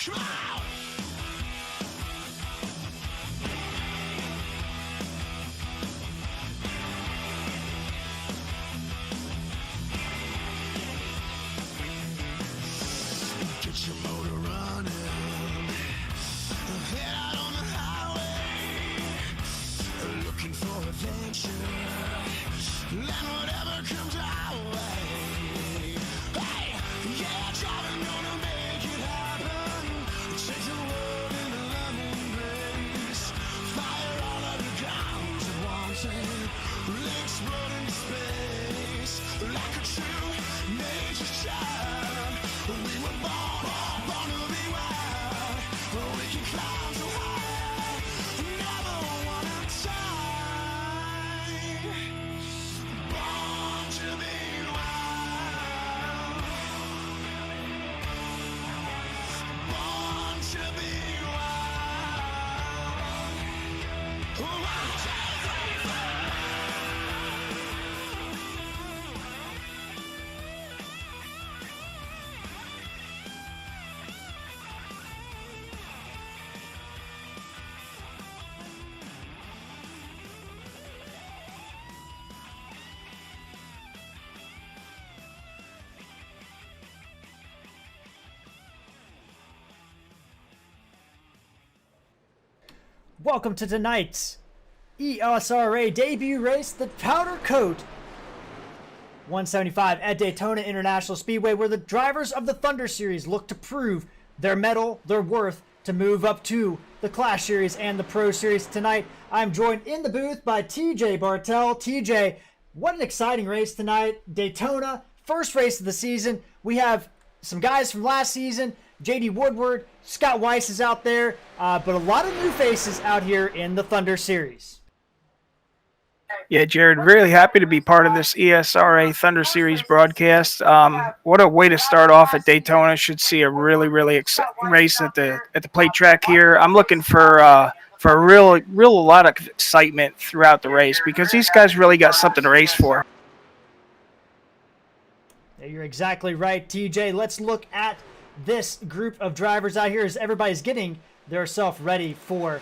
Come on! Get your motor running. Head out on the highway. Looking for adventure. Land whatever comes our way. Hey, yeah, driving gonna make it happen. Take the world in a lemon race. Fire all of your guns at once and explode into space. Like a true nature's child, we were born to be wild. We can climb so high, never wanna die. Born to be wild. Born to be wild. 1, 2, 3, 4. Welcome to tonight's ESRA debut race, the PowderKote 175 at Daytona International Speedway, where the drivers of the Thunder Series look to prove their mettle, their worth, to move up to the Clash Series and the Pro Series. Tonight, I'm joined in the booth by TJ Bartel. TJ, what an exciting race tonight. Daytona, first race of the season. We have some guys from last season. JD Woodward, Scott Weiss is out there, but a lot of new faces out here in the Thunder Series. Yeah, Jared, really happy to be part of this ESRA Thunder Series broadcast. What a way to start off at Daytona. Should see a really exciting race at the plate track here. I'm looking for a real lot of excitement throughout the race because these guys really got something to race for. Yeah, you're exactly right, TJ. Let's look at this group of drivers out here as everybody's getting themselves ready for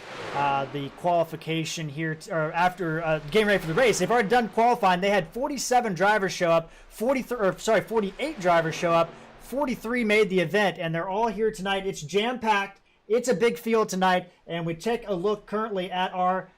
the qualification here, or after getting ready for the race. They've already done qualifying. They had 47 drivers show up, 48 drivers show up, 43 made the event, and they're all here tonight. It's jam-packed. It's a big field tonight, and we take a look currently at our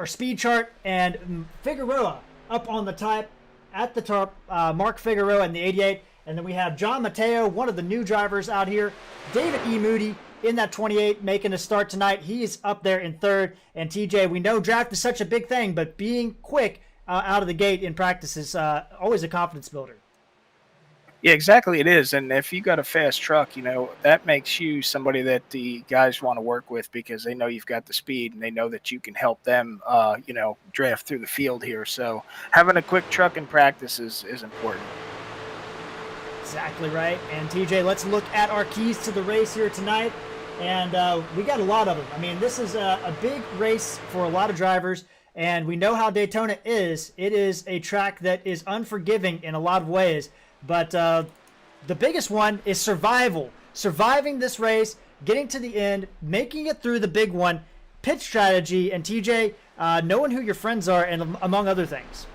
speed chart, and Figueroa up on the top, at the top, Mark Figueroa in the 88. And then we have John Mateo, one of the new drivers out here. David E. Moody in that 28 making a start tonight. He is up there in third. And TJ, we know draft is such a big thing, but being quick out of the gate in practice is always a confidence builder. Yeah, exactly it is. And if you got a fast truck, that makes you somebody that the guys want to work with because they know you've got the speed and they know that you can help them, draft through the field here. So having a quick truck in practice is important. Exactly right. And TJ, let's look at our keys to the race here tonight. And we got a lot of them. I mean, this is a big race for a lot of drivers. And we know how Daytona is. It is a track that is unforgiving in a lot of ways. But the biggest one is survival. Surviving this race, getting to the end, making it through the big one, pit strategy, and TJ, knowing who your friends are, and among other things.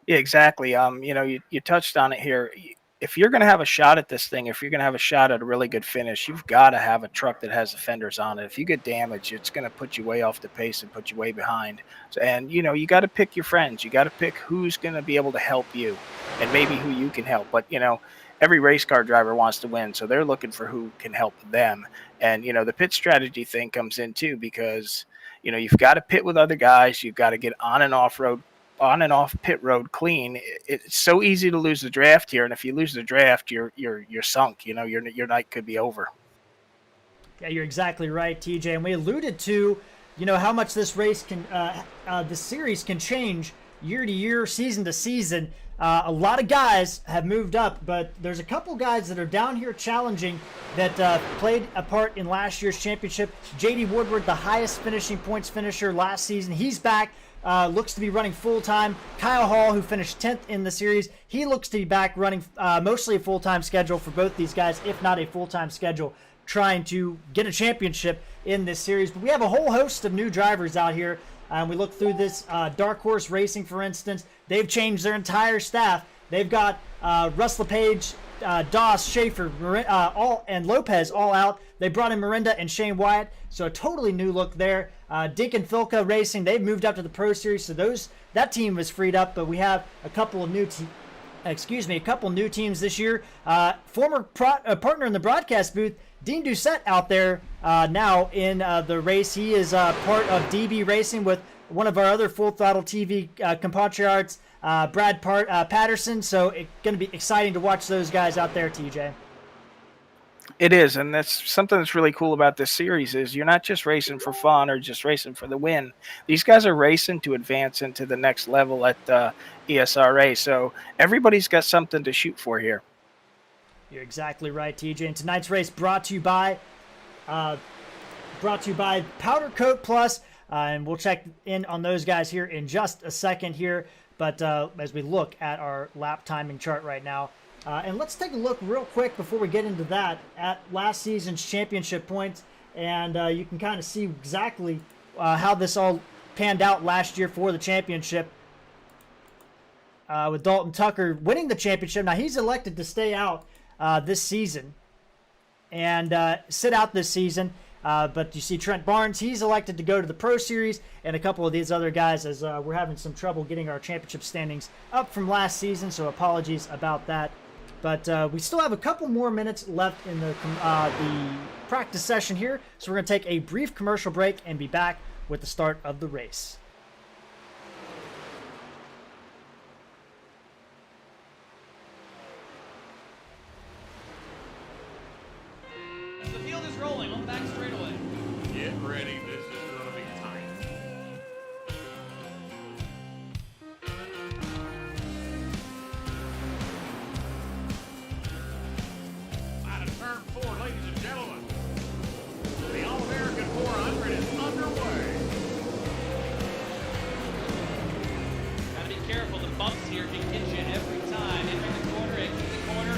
Yeah, exactly. You touched on it here. If you're going to have a shot at this thing, if you're going to have a shot at a really good finish, you've got to have a truck that has the fenders on it. If you get damaged, it's going to put you way off the pace and put you way behind. And, you got to pick your friends. You got to pick who's going to be able to help you and maybe who you can help. But, every race car driver wants to win, so they're looking for who can help them. And, the pit strategy thing comes in too because, you've got to pit with other guys. You've got to get on and off pit road clean. It's so easy to lose the draft here, and if you lose the draft, you're sunk. Your night could be over. Yeah, you're exactly right, TJ. And we alluded to, how much this race can, this series can change year to year, season to season. A lot of guys have moved up, but there's a couple guys that are down here challenging that played a part in last year's championship. JD Woodward, the highest finishing points finisher last season, he's back. looks to be running full-time. Kyle Hall, who finished 10th in the series, he looks to be back running mostly a full-time schedule for both these guys, if not a full-time schedule, trying to get a championship in this series. But we have a whole host of new drivers out here. We look through this Dark Horse Racing, for instance. They've changed their entire staff. They've got Russ LePage, Doss, Schaefer, and Lopez all out. They brought in Miranda and Shane Wyatt, so a totally new look there. Dink and Filka Racing, they've moved up to the Pro Series, so that team was freed up. But we have a couple of new teams this year. Former partner in the broadcast booth, Dean Doucette, out there now in the race. He is part of DB Racing with one of our other Full Throttle TV compatriots, Brad Patterson. So it's going to be exciting to watch those guys out there, TJ. It is, and that's something that's really cool about this series is you're not just racing for fun or just racing for the win. These guys are racing to advance into the next level at ESRA, so everybody's got something to shoot for here. You're exactly right, TJ. And tonight's race brought to you by PowderKote Plus, and we'll check in on those guys here in just a second here. But as we look at our lap timing chart right now, and let's take a look real quick before we get into that at last season's championship points, and you can kind of see exactly how this all panned out last year for the championship. With Dalton Tucker winning the championship. Now he's elected to stay out this season and sit out this season. But you see Trent Barnes, he's elected to go to the Pro Series, and a couple of these other guys, as we're having some trouble getting our championship standings up from last season, so apologies about that. But we still have a couple more minutes left in the practice session here, so we're going to take a brief commercial break and be back with the start of the race. The field is rolling on the back straightaway. Get ready, this is going to be tight. Out of turn 4, ladies and gentlemen. The All-American 400 is underway. Gotta be careful, the bumps here can hit you every time. Entering the corner, exit the corner.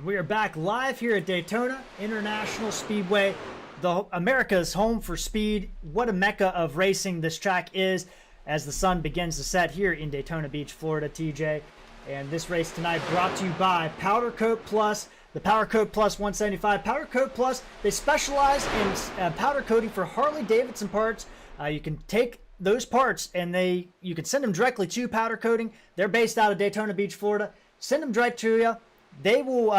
We are back live here at Daytona International Speedway, America's home for speed. What a mecca of racing this track is as the sun begins to set here in Daytona Beach, Florida, TJ. And this race tonight brought to you by PowderKote Plus, the PowderKote Plus 175. PowderKote Plus, they specialize in powder coating for Harley-Davidson parts. You can take those parts and you can send them directly to Powder Coating. They're based out of Daytona Beach, Florida. Send them right to you. They will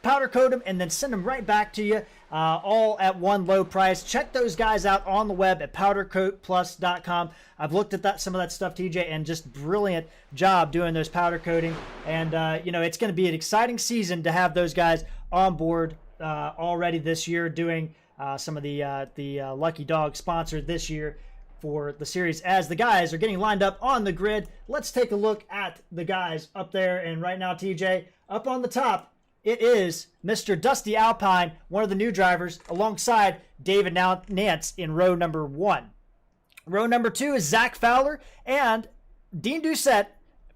powder coat them and then send them right back to you, all at one low price. Check those guys out on the web at powdercoatplus.com. I've looked at some of that stuff, TJ, and just brilliant job doing those powder coating. And it's going to be an exciting season to have those guys on board already this year, doing some of the Lucky Dog sponsored this year for the series. As the guys are getting lined up on the grid, let's take a look at the guys up there. And right now, TJ, up on the top, it is Mr. Dusty Alpine, one of the new drivers, alongside David Nance in row number 1. Row number 2 is Zach Fowler and Dean Doucette,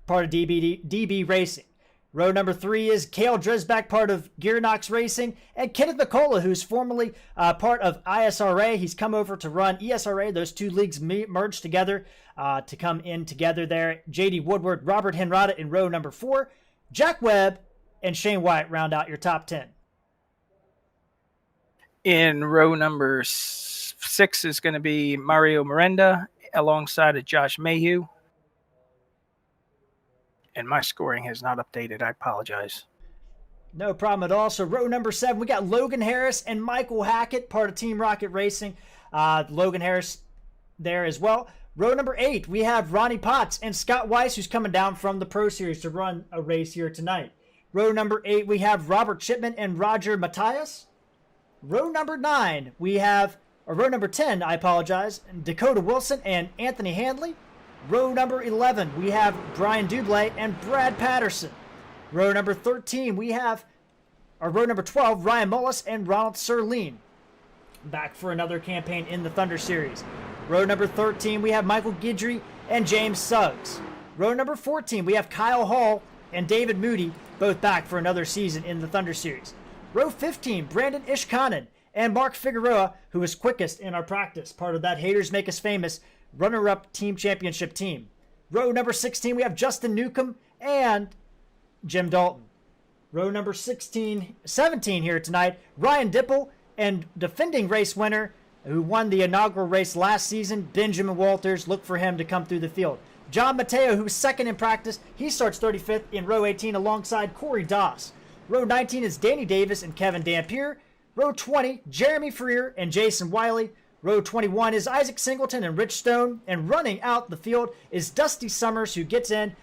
part of DB Racing. Row number 3 is Cale Drisback, part of Gearnox Racing, and Kenneth McCullough, who's formerly part of ISRA. He's come over to run ESRA. Those two leagues merged together to come in together there. J.D. Woodward, Robert Henrada in row number 4. Jack Webb and Shane White round out your top 10. In row number 6 is going to be Mario Miranda alongside of Josh Mayhew. And my scoring has not updated. I apologize. No problem at all. So row number 7, we got Logan Harris and Michael Hackett, part of Team Rocket Racing. Logan Harris there as well. Row number 8, we have Ronnie Potts and Scott Weiss, who's coming down from the Pro Series to run a race here tonight. Row number 8, we have Robert Chipman and Roger Matthias. Row number 9, we have, or row number 10, I apologize, Dakota Wilson and Anthony Handley. Row number 11, we have Brian Dublé and Brad Patterson. Row number 13, we have, or row number 12, Ryan Mullis and Ronald Serline. Back for another campaign in the Thunder Series. Row number 13, we have Michael Guidry and James Suggs. Row number 14, we have Kyle Hall and David Moody, both back for another season in the Thunder Series. Row 15, Brandon Ishkanen and Mark Figueroa, who was quickest in our practice, part of that Haters Make Us Famous runner-up team championship team. Row number 16, we have Justin Newcomb and Jim Dalton. Row number 17 here tonight, Ryan Dipple and defending race winner who won the inaugural race last season, Benjamin Walters. Look for him to come through the field. John Mateo, who was second in practice, he starts 35th in row 18 alongside Corey Doss. Row 19 is Danny Davis and Kevin Dampier. Row 20, Jeremy Freer and Jason Wiley. Row 21 is Isaac Singleton and Rich Stone. And running out the field is Dusty Summers, who gets in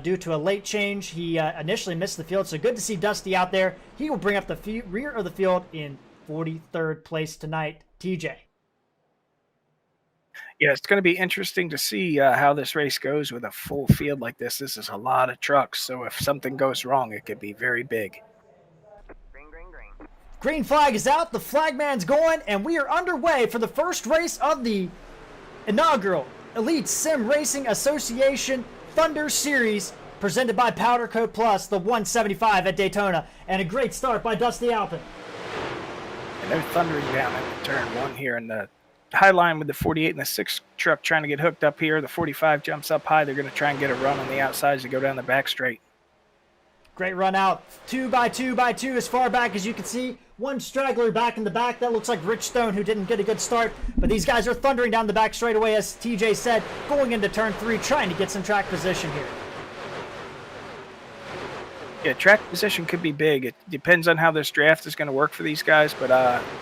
due to a late change. He initially missed the field, so good to see Dusty out there. He will bring up the rear of the field in 43rd place tonight. TJ. Yeah, it's going to be interesting to see how this race goes with a full field like this. This is a lot of trucks, so if something goes wrong, it could be very big. Green flag is out, the flagman's going, and we are underway for the first race of the inaugural Elite Sim Racing Association Thunder Series, presented by PowderKote Plus, the 175 at Daytona, and a great start by Dusty Alpin. And they're thundering down at turn 1 here in the high line with the 48 and the 6 truck trying to get hooked up here. The 45 jumps up high. They're going to try and get a run on the outsides to go down the back straight. Great run out, 2 by 2 by 2 as far back as you can see. One straggler back in the back. That looks like Rich Stone, who didn't get a good start. But these guys are thundering down the back straight away, as TJ said, going into turn 3, trying to get some track position here. Yeah, track position could be big. It depends on how this draft is going to work for these guys. But,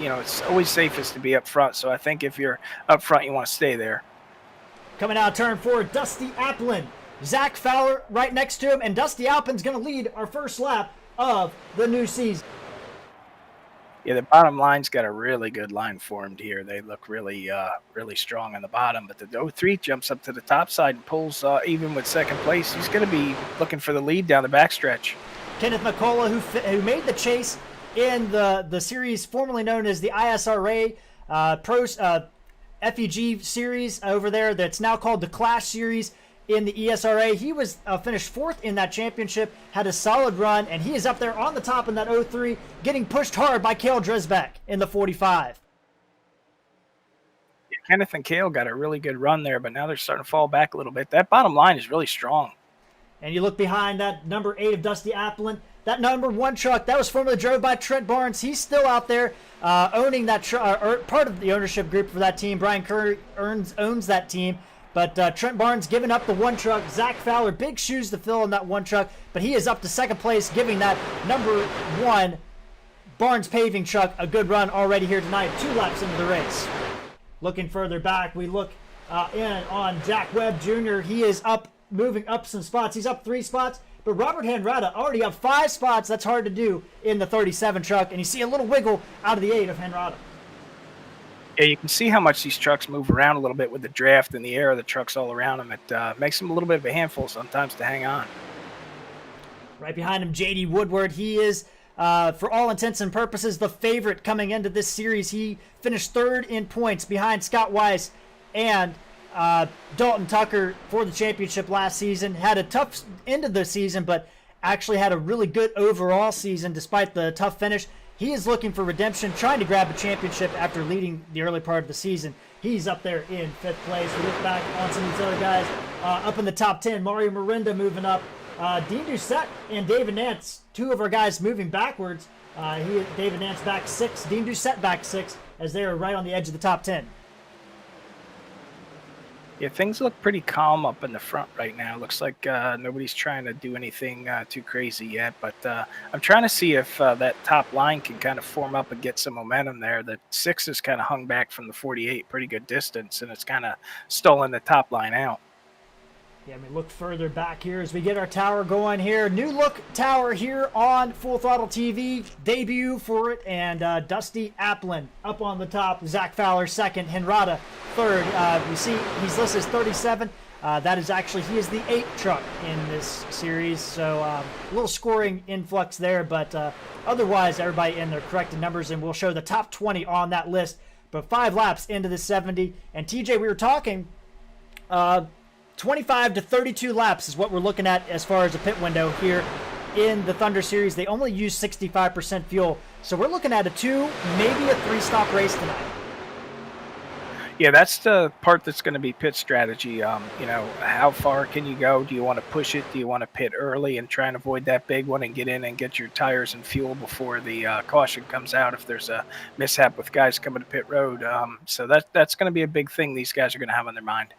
it's always safest to be up front. So I think if you're up front, you want to stay there. Coming out turn 4, Dusty Applin. Zach Fowler right next to him. And Dusty Applin's going to lead our first lap of the new season. Yeah, the bottom line's got a really good line formed here. They look really, really strong on the bottom. But the 03 jumps up to the top side and pulls even with second place. He's going to be looking for the lead down the backstretch. Kenneth McCullough, who made the chase in the series formerly known as the ISRA FEG series over there, that's now called the Clash Series in the ESRA. He was finished 4th in that championship, had a solid run, and he is up there on the top in that 03, getting pushed hard by Cale Drisback in the 45. Yeah, Kenneth and Cale got a really good run there, but now they're starting to fall back a little bit. That bottom line is really strong. And you look behind that number 8 of Dusty Applin, that number 1 truck, that was formerly drove by Trent Barnes. He's still out there owning that truck, part of the ownership group for that team. Brian Curry owns that team. But Trent Barnes giving up the 1 truck. Zach Fowler, big shoes to fill in that 1 truck. But he is up to 2nd place, giving that number 1 Barnes paving truck a good run already here tonight. 2 laps into the race. Looking further back, we look in on Jack Webb Jr. He is up, moving up some spots. He's up 3 spots. But Robert Henrada already up 5 spots. That's hard to do in the 37 truck. And you see a little wiggle out of the 8 of Henrada. Yeah, you can see how much these trucks move around a little bit with the draft and the air of the trucks all around them. It makes them a little bit of a handful sometimes to hang on. Right behind him, J.D. Woodward. He is, for all intents and purposes, the favorite coming into this series. He finished 3rd in points behind Scott Weiss and Dalton Tucker for the championship last season. Had a tough end of the season, but actually had a really good overall season despite the tough finish. He is looking for redemption, trying to grab a championship after leading the early part of the season. He's up there in 5th place. We look back on some of these other guys up in the top 10. Mario Mirinda moving up. Dean Doucette and David Nance, 2 of our guys moving backwards. David Nance back 6, Dean Doucette back 6, as they are right on the edge of the top 10. Yeah, things look pretty calm up in the front right now. Looks like nobody's trying to do anything too crazy yet. But I'm trying to see if that top line can kind of form up and get some momentum there. The 6 is kind of hung back from the 48, pretty good distance, and it's kind of stolen the top line out. Yeah, I mean, look further back here as we get our tower going here. New look tower here on Full Throttle TV. Debut for it, and Dusty Applin up on the top. Zach Fowler second. Henrada third. You see he's listed as 37. That is actually, he is the 8th truck in this series. So a little scoring influx there, but otherwise everybody in their corrected numbers, and we'll show the top 20 on that list. But 5 laps into the 70. And TJ, we were talking 25 to 32 laps is what we're looking at as far as a pit window here in the Thunder Series. They only use 65% fuel. So we're looking at a 2, maybe a 3-stop race tonight. Yeah, that's the part that's going to be pit strategy. You know, how far can you go? Do you want to push it? Do you want to pit early and try and avoid that big one and get in and get your tires and fuel before the caution comes out if there's a mishap with guys coming to pit road? So that's going to be a big thing these guys are going to have on their mind.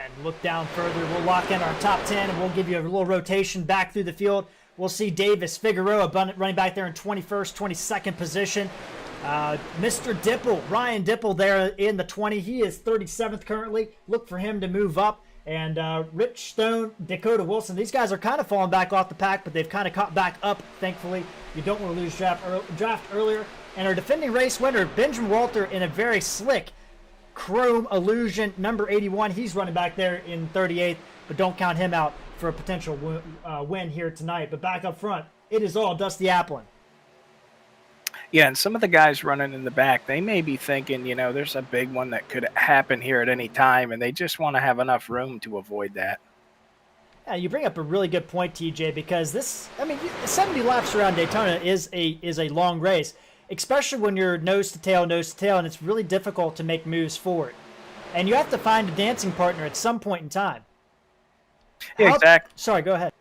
And look down further. We'll lock in our top 10, and we'll give you a little rotation back through the field. We'll see Davis Figueroa running back there in 21st, 22nd position. Mr. Dipple, Ryan Dipple there in the 20. He is 37th currently. Look for him to move up. And Rich Stone, Dakota Wilson. These guys are kind of falling back off the pack, but they've kind of caught back up, thankfully. You don't want to lose draft earlier. And our defending race winner, Benjamin Walter, in a very slick Chrome Illusion, number 81. He's running back there in 38th, but don't count him out for a potential win here tonight. But back up front, it is all Dusty Applin. Yeah, and some of the guys running in the back, they may be thinking, you know, there's a big one that could happen here at any time, and they just want to have enough room to avoid that. Yeah, you bring up a really good point, TJ, because this, I mean, 70 laps around Daytona is a long race, especially when you're nose to tail, and it's really difficult to make moves forward. And you have to find a dancing partner at some point in time. Yeah, exactly. Sorry, go ahead.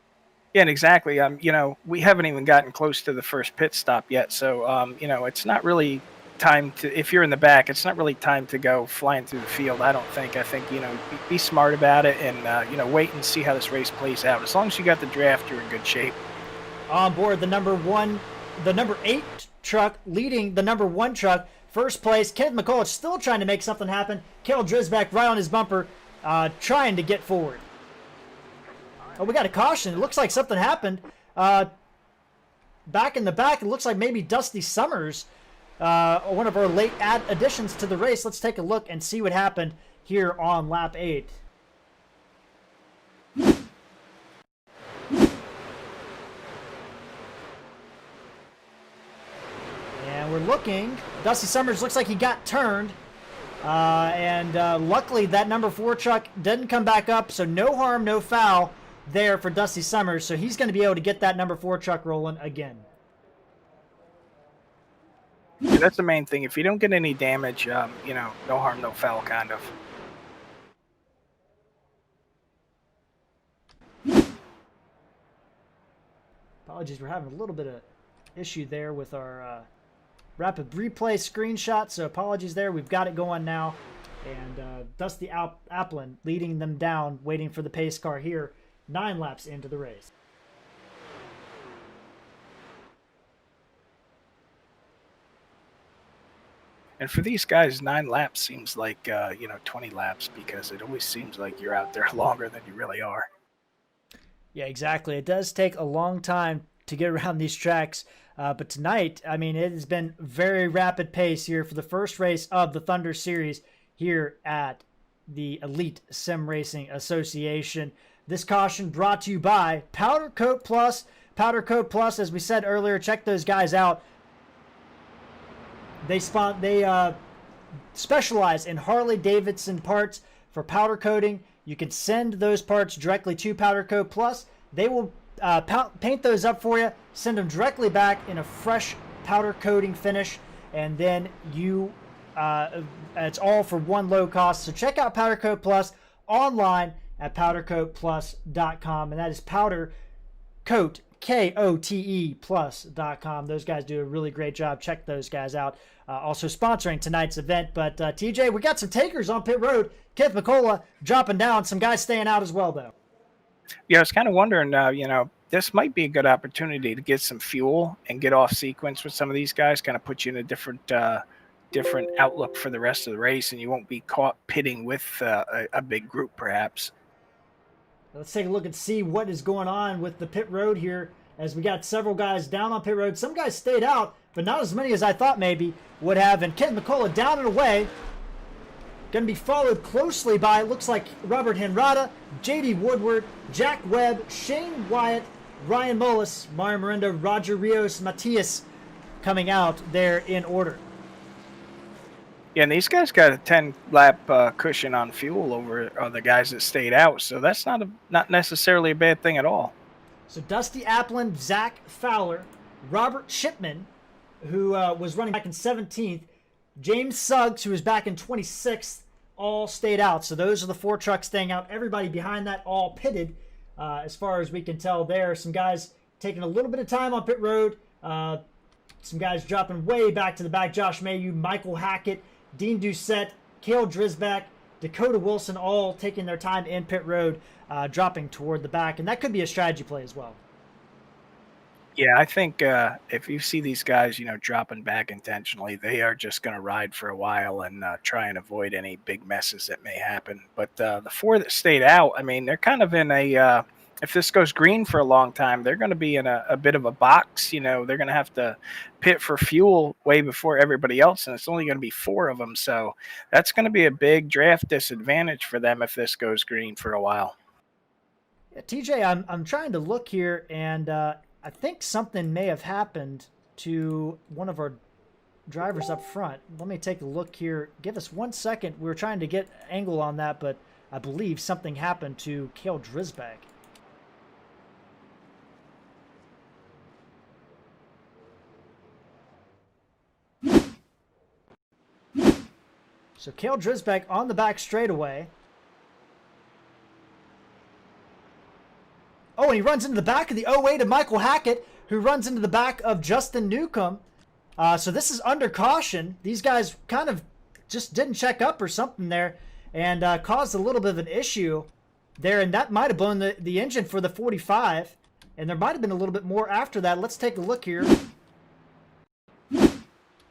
Yeah, and exactly. You know, we haven't even gotten close to the first pit stop yet, so you know, it's not really time to. If you're in the back, it's not really time to go flying through the field. I don't think. I think, you know, be smart about it, and you know, wait and see how this race plays out. As long as you got the draft, you're in good shape. On board the number 8 truck, leading the number 1 truck, first place. Kenneth McCulloch still trying to make something happen. Kel Drisback right on his bumper, trying to get forward. Oh, we got a caution. It looks like something happened. Back in the back, it looks like maybe Dusty Summers, one of our late additions to the race. Let's take a look and see what happened here on lap 8. And we're looking. Dusty Summers looks like he got turned. And luckily that number 4 truck didn't come back up, so no harm, no foul there for Dusty Summers, so he's going to be able to get that number 4 truck rolling again. Yeah, that's the main thing. If you don't get any damage, you know, no harm, no foul, kind of. Apologies, we're having a little bit of issue there with our rapid replay screenshot, so apologies there. We've got it going now, and Dusty Applin leading them down, waiting for the pace car here. 9 laps into the race. And for these guys, 9 laps seems like, you know, 20 laps, because it always seems like you're out there longer than you really are. Yeah, exactly. It does take a long time to get around these tracks. But tonight, I mean, it has been very rapid pace here for the first race of the Thunder Series here at the Elite Sim Racing Association. This caution brought to you by PowderKote Plus. PowderKote Plus, as we said earlier, check those guys out. They specialize in Harley-Davidson parts for powder coating. You can send those parts directly to PowderKote Plus. They will paint those up for you, send them directly back in a fresh powder coating finish, and then you it's all for one low cost. So check out PowderKote Plus online at powderkoteplus.com, and that is PowderKote, KOTE plus.com. Those guys do a really great job. Check those guys out. Also sponsoring tonight's event. But TJ, we got some takers on pit road. Kenneth McCullough dropping down. Some guys staying out as well, though. Yeah, I was kind of wondering, this might be a good opportunity to get some fuel and get off sequence with some of these guys, kind of put you in a different outlook for the rest of the race, and you won't be caught pitting with a big group, perhaps. Let's take a look and see what is going on with the pit road here, as we got several guys down on pit road. Some guys stayed out, but not as many as I thought maybe would have. And Kent McCullough down and away. Going to be followed closely by, looks like, Robert Henrada, J.D. Woodward, Jack Webb, Shane Wyatt, Ryan Mullis, Mario Miranda, Roger Rios, Matias coming out there in order. Yeah, and these guys got a 10-lap cushion on fuel over the guys that stayed out, so that's not necessarily a bad thing at all. So Dusty Applin, Zach Fowler, Robert Shipman, who was running back in 17th, James Suggs, who was back in 26th, all stayed out. So those are the 4 trucks staying out. Everybody behind that all pitted, as far as we can tell there. Some guys taking a little bit of time on pit road. Some guys dropping way back to the back. Josh Mayhew, Michael Hackett, Dean Doucette, Cale Drisback, Dakota Wilson, all taking their time in pit road, dropping toward the back. And that could be a strategy play as well. Yeah, I think if you see these guys, dropping back intentionally, they are just going to ride for a while and try and avoid any big messes that may happen. But the 4 that stayed out, I mean, they're kind of in a if this goes green for a long time, they're going to be in a bit of a box. They're going to have to pit for fuel way before everybody else, and it's only going to be 4 of them. So that's going to be a big draft disadvantage for them if this goes green for a while. Yeah, TJ, I'm trying to look here, and I think something may have happened to one of our drivers up front. Let me take a look here. Give us 1 second. We were trying to get angle on that, but I believe something happened to Cale Drisback. So Cale Drisback on the back straightaway. Oh, and he runs into the back of the 08 of Michael Hackett, who runs into the back of Justin Newcomb. So this is under caution. These guys kind of just didn't check up or something there, and caused a little bit of an issue there, and that might have blown the engine for the 45, and there might have been a little bit more after that. Let's take a look here.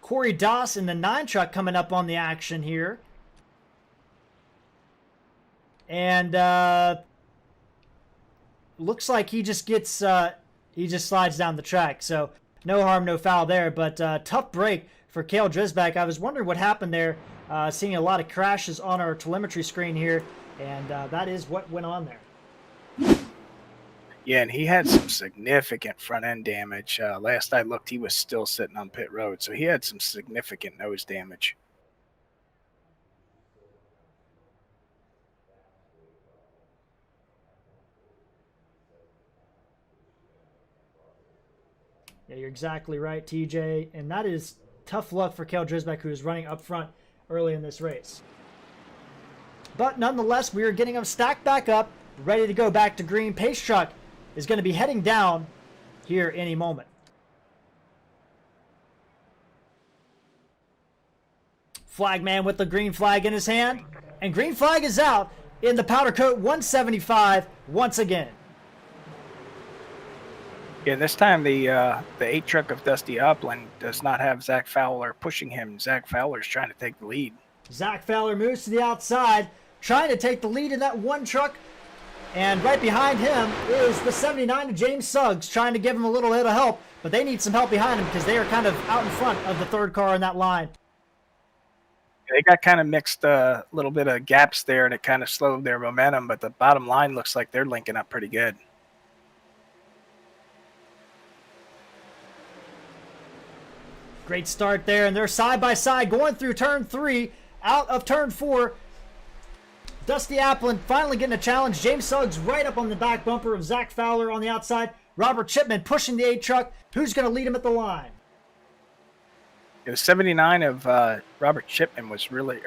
Corey Doss in the 9 truck coming up on the action here. And looks like he just gets he just slides down the track. So no harm, no foul there. But tough break for Cale Drisback. I was wondering what happened there. Seeing a lot of crashes on our telemetry screen here, and that is what went on there. Yeah, and he had some significant front end damage. Last I looked, he was still sitting on pit road, so he had some significant nose damage. Yeah, you're exactly right, TJ. And that is tough luck for Cale Drisback, who is running up front early in this race. But nonetheless, we are getting him stacked back up, ready to go back to green. Pace truck is going to be heading down here any moment. Flagman with the green flag in his hand. And green flag is out in the PowderKote 175 once again. Yeah, this time the 8 truck of Dusty Upland does not have Zach Fowler pushing him. Zach Fowler's trying to take the lead. Zach Fowler moves to the outside, trying to take the lead in that 1 truck. And right behind him is the 79 of James Suggs, trying to give him a little bit of help. But they need some help behind him because they are kind of out in front of the 3rd car in that line. They got kind of mixed a little bit of gaps there, and it kind of slowed their momentum. But the bottom line looks like they're linking up pretty good. Great start there, and they're side by side going through turn 3, out of turn 4. Dusty Applin finally getting a challenge. James Suggs right up on the back bumper of Zach Fowler on the outside. Robert Chipman pushing the 8 truck. Who's going to lead him at the line? The 79 of Robert Chipman was really,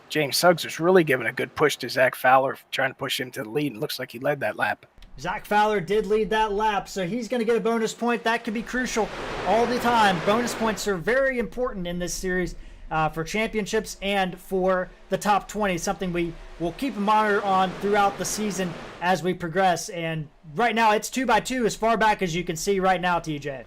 James Suggs was really giving a good push to Zach Fowler, trying to push him to the lead. It looks like he led that lap. Zach Fowler did lead that lap, so he's going to get a bonus point. That could be crucial all the time. Bonus points are very important in this series for championships and for the top 20, something we will keep a monitor on throughout the season as we progress. And right now, it's 2x2 as far back as you can see right now, TJ.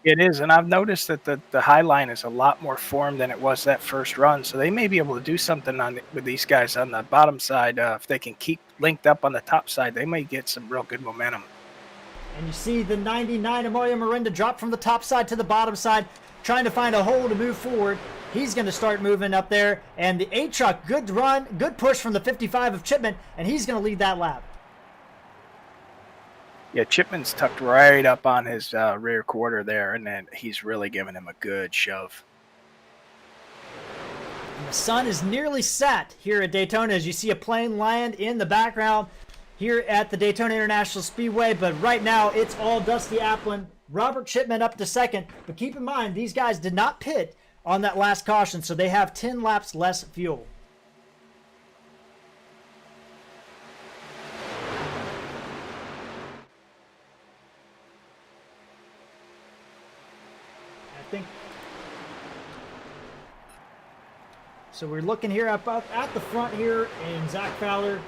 It is, and I've noticed that the high line is a lot more formed than it was that first run, so they may be able to do something with these guys on the bottom side. If they can keep linked up on the top side, they may get some real good momentum. And you see the 99 of Mario Miranda drop from the top side to the bottom side, trying to find a hole to move forward. He's going to start moving up there, and the 8 truck, good run, good push from the 55 of Chipman, and he's going to lead that lap. Yeah, Chipman's tucked right up on his rear quarter there, and then he's really giving him a good shove. And the sun is nearly set here at Daytona as you see a plane land in the background here at the Daytona International Speedway. But right now, it's all Dusty Applin, Robert Chipman up to second. But keep in mind, these guys did not pit on that last caution, so they have 10 laps less fuel. So we're looking here up at the front here, and Zach Fowler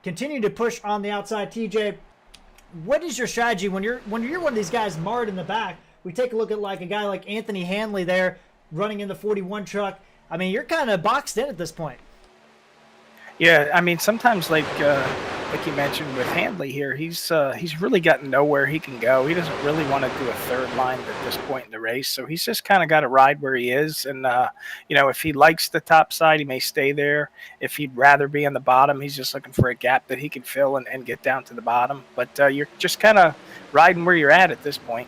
continue to push on the outside. TJ, what is your strategy when you're one of these guys marred in the back? We take a look at like a guy like Anthony Hanley there running in the 41 truck. I mean, you're kind of boxed in at this point. Yeah, I mean, sometimes like you mentioned with Handley here, he's really gotten nowhere he can go. He doesn't really want to do a third line at this point in the race, so he's just kind of got to ride where he is. And if he likes the top side, he may stay there. If he'd rather be on the bottom, he's just looking for a gap that he can fill and get down to the bottom. But you're just kind of riding where you're at this point.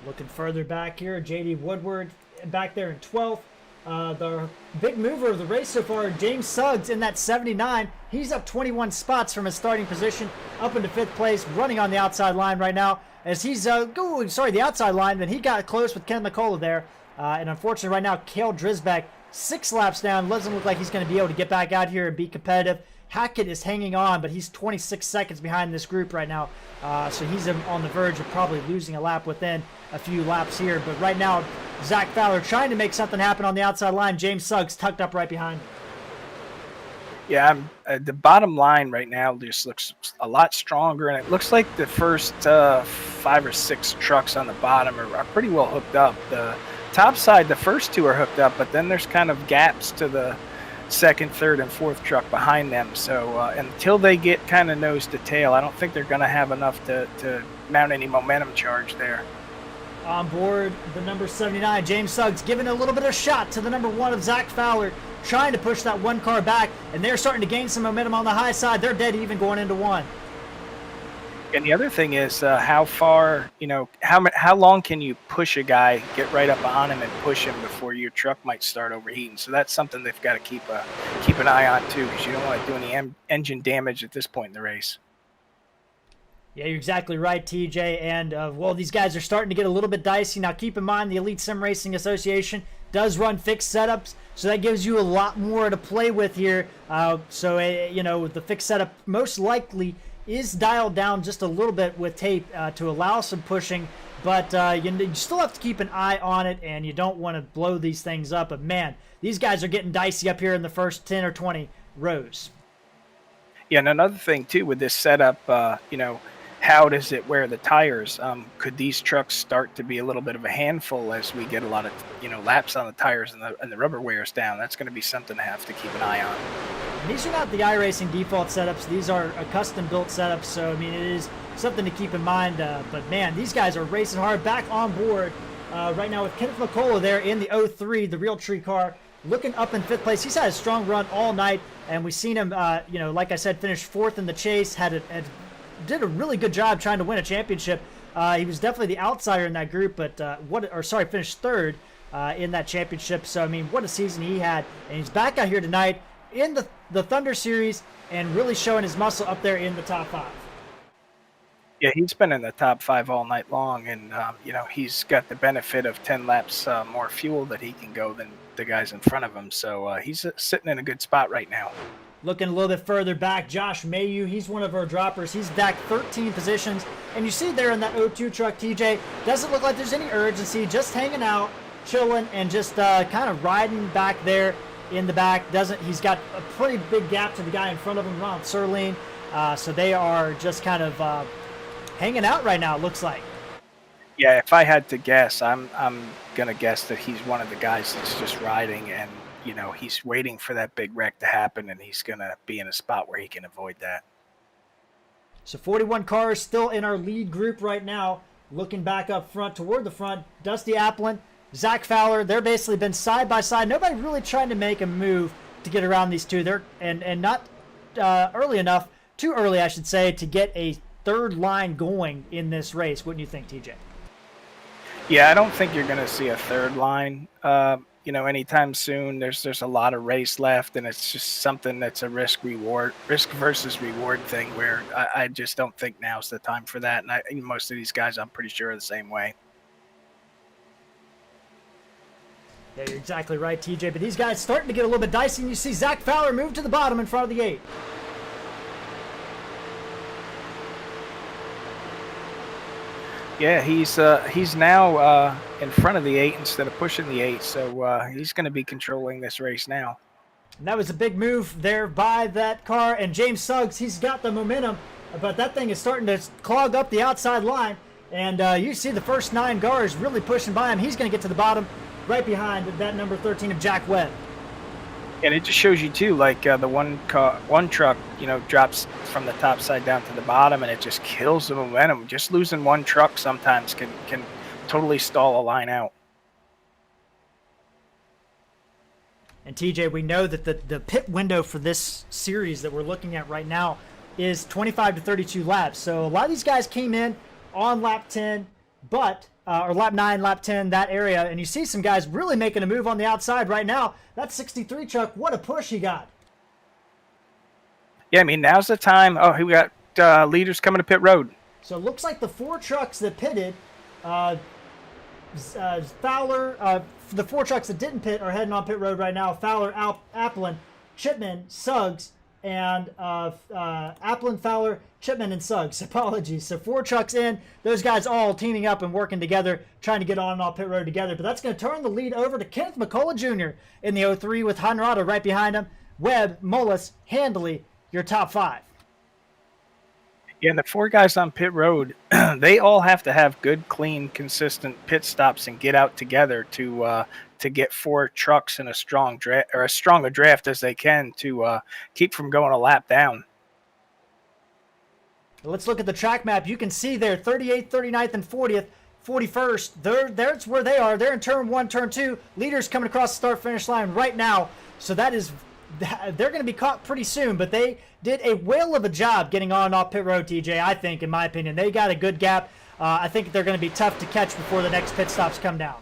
Looking further back here, J.D. Woodward back there in 12th. The big mover of the race so far, James Suggs in that 79. He's up 21 spots from his starting position up into 5th place, running on the outside line right now. As he's the outside line, then he got close with Ken McCullough there. And unfortunately right now, Cale Drisbeck 6 laps down. Doesn't look like he's going to be able to get back out here and be competitive. Hackett is hanging on, but he's 26 seconds behind this group right now. So he's on the verge of probably losing a lap within a few laps here. But right now, Zach Fowler trying to make something happen on the outside line. James Suggs tucked up right behind him. Yeah, the bottom line right now just looks a lot stronger, and it looks like the first 5 or 6 trucks on the bottom are pretty well hooked up. The top side, the first 2 are hooked up, but then there's kind of gaps to the second, third, and fourth truck behind them. So until they get kind of nose to tail, I don't think they're going to have enough to mount any momentum charge there. On board the number 79, James Suggs giving a little bit of shot to the number 1 of Zach Fowler, trying to push that 1 car back, and they're starting to gain some momentum on the high side. They're dead even going into 1. And the other thing is how far, how long can you push a guy, get right up on him and push him before your truck might start overheating. So that's something they've got to keep an eye on too, because you don't want to do any engine damage at this point in the race. Yeah, you're exactly right, TJ. And, these guys are starting to get a little bit dicey. Now, keep in mind, the Elite Sim Racing Association does run fixed setups, so that gives you a lot more to play with here. The fixed setup most likely is dialed down just a little bit with tape to allow some pushing. But you still have to keep an eye on it, and you don't want to blow these things up. But, man, these guys are getting dicey up here in the first 10 or 20 rows. Yeah, and another thing, too, with this setup, how does it wear the tires? Could these trucks start to be a little bit of a handful as we get a lot of laps on the tires and the rubber wears down? That's going to be something to have to keep an eye on. And these are not the iRacing default setups. These are custom-built setups, so, it is something to keep in mind. But, man, these guys are racing hard back on board right now with Kenneth McCullough there in the 03, the Realtree car, looking up in 5th place. He's had a strong run all night, and we've seen him, like I said, finish 4th in the chase, did a really good job trying to win a championship. He was definitely the outsider in that group, but finished 3rd. in that championship. So, I mean, what a season he had. And he's back out here tonight in the Thunder Series and really showing his muscle up there in the top 5. Yeah, he's been in the top 5 all night long, and he's got the benefit of 10 laps more fuel that he can go than the guys in front of him. So he's sitting in a good spot right now. Looking a little bit further back, Josh Mayu, he's one of our droppers. He's back 13 positions, and you see there in that O2 truck, TJ, doesn't look like there's any urgency, just hanging out, chilling, and just kind of riding back there in the back. He's got a pretty big gap to the guy in front of him, Ron Serling. So they are just kind of hanging out right now, it looks like. Yeah, if I had to guess, I'm gonna guess that he's one of the guys that's just riding, and he's waiting for that big wreck to happen, and he's gonna be in a spot where he can avoid that. So 41 cars still in our lead group right now. Looking back up front toward the front, Dusty Applin, Zach Fowler. They're basically been side by side. Nobody really trying to make a move to get around these two. They're and not early enough, too early, I should say, to get a third line going in this race. Wouldn't you think, TJ? Yeah, I don't think you're going to see a third line, anytime soon. There's a lot of race left, and it's just something that's a risk versus reward thing where I just don't think now's the time for that. And most of these guys, I'm pretty sure, are the same way. Yeah, you're exactly right, TJ. But these guys starting to get a little bit dicey, and you see Zach Fowler move to the bottom in front of the 8. Yeah, he's now in front of the 8 instead of pushing the 8, so he's going to be controlling this race now. And that was a big move there by that car, and James Suggs, he's got the momentum, but that thing is starting to clog up the outside line, and you see the first 9 cars really pushing by him. He's going to get to the bottom right behind that number 13 of Jack Webb. And it just shows you too, like the one truck, drops from the top side down to the bottom, and it just kills the momentum. Just losing one truck sometimes can totally stall a line out. And TJ, we know that the pit window for this series that we're looking at right now is 25 to 32 laps. So a lot of these guys came in on lap 10, or lap 9, lap 10, that area, and you see some guys really making a move on the outside right now. That 63 truck, what a push he got. Yeah, I mean, now's the time. Oh, we got leaders coming to pit road. So it looks like the 4 trucks that pitted, Fowler, the 4 trucks that didn't pit are heading on pit road right now. Fowler, Applin, Chipman, Suggs, and Applin, Fowler, Chipman, and Suggs. Apologies. So 4 trucks in. Those guys all teaming up and working together, trying to get on and off pit road together. But that's going to turn the lead over to Kenneth McCullough Jr. in the 03 with Hanrada right behind him. Webb, Mullis, Handley, your top 5. Yeah, and the 4 guys on pit road, they all have to have good, clean, consistent pit stops and get out together to get 4 trucks in a strong draft, or as strong a draft as they can to keep from going a lap down. Let's look at the track map. You can see there 38th, 39th, and 40th, 41st. There's where they are. They're in turn 1, turn 2. Leaders coming across the start-finish line right now. So they're going to be caught pretty soon, but they did a whale of a job getting on and off pit road, TJ, I think, in my opinion. They got a good gap. I think they're going to be tough to catch before the next pit stops come down.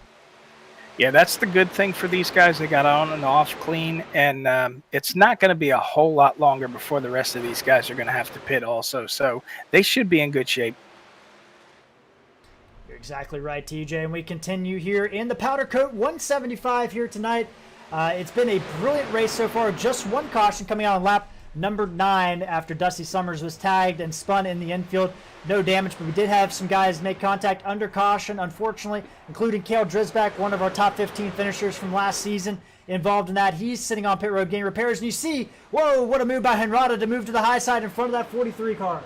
Yeah, that's the good thing for these guys. They got on and off clean, and it's not going to be a whole lot longer before the rest of these guys are going to have to pit also. So they should be in good shape. You're exactly right, TJ. And we continue here in the PowderKote 175 here tonight. It's been a brilliant race so far. Just one caution coming out on lap number 9 after Dusty Summers was tagged and spun in the infield. No damage, but we did have some guys make contact under caution, unfortunately, including Cale Drisback, one of our top 15 finishers from last season, involved in that. He's sitting on pit road getting repairs, and you see, whoa, what a move by Henrada to move to the high side in front of that 43 car.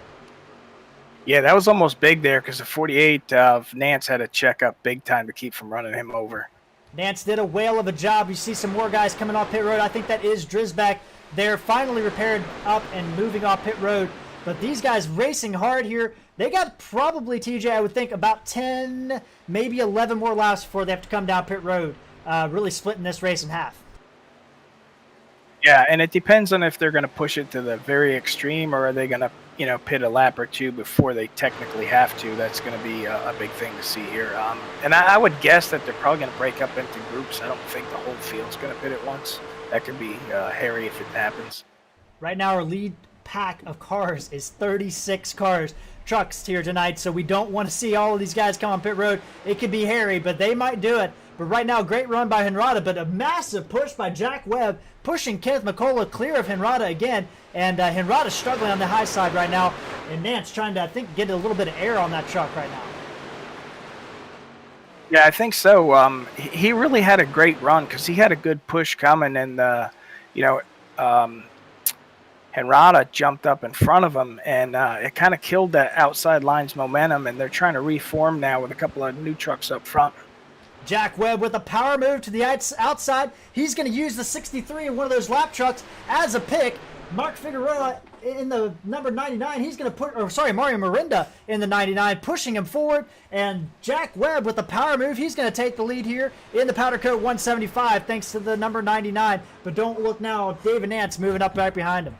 Yeah, that was almost big there because the 48 of Nance had to check up big time to keep from running him over. Nance did a whale of a job. You see some more guys coming off pit road. I think that is Drisback. They're finally repaired up and moving off pit road. But these guys racing hard here. They got probably, TJ, I would think about 10, maybe 11 more laps before they have to come down pit road, really splitting this race in half. Yeah, and it depends on if they're going to push it to the very extreme, or are they going to, pit a lap or two before they technically have to. That's going to be a big thing to see here. And I would guess that they're probably going to break up into groups. I don't think the whole field's going to pit at once. That could be hairy if it happens. Right now, our lead pack of cars is 36 trucks here tonight, so we don't want to see all of these guys come on pit road. It could be hairy, but they might do it. But right now, great run by Henrada, but a massive push by Jack Webb, pushing Kenneth McCullough clear of Henrada again. And Henrada's struggling on the high side right now. And Nance trying to, I think, get a little bit of air on that truck right now. Yeah, I think so. He really had a great run because he had a good push coming, and Henrada jumped up in front of him, and it kind of killed that outside line's momentum, and they're trying to reform now with a couple of new trucks up front. Jack Webb with a power move to the outside. He's going to use the 63 in one of those lap trucks as a pick. Mark Figueroa in the number 99. He's going to put, Mario Miranda in the 99, pushing him forward. And Jack Webb with a power move. He's going to take the lead here in the PowderKote 175 thanks to the number 99. But don't look now. David Nance moving up right behind him.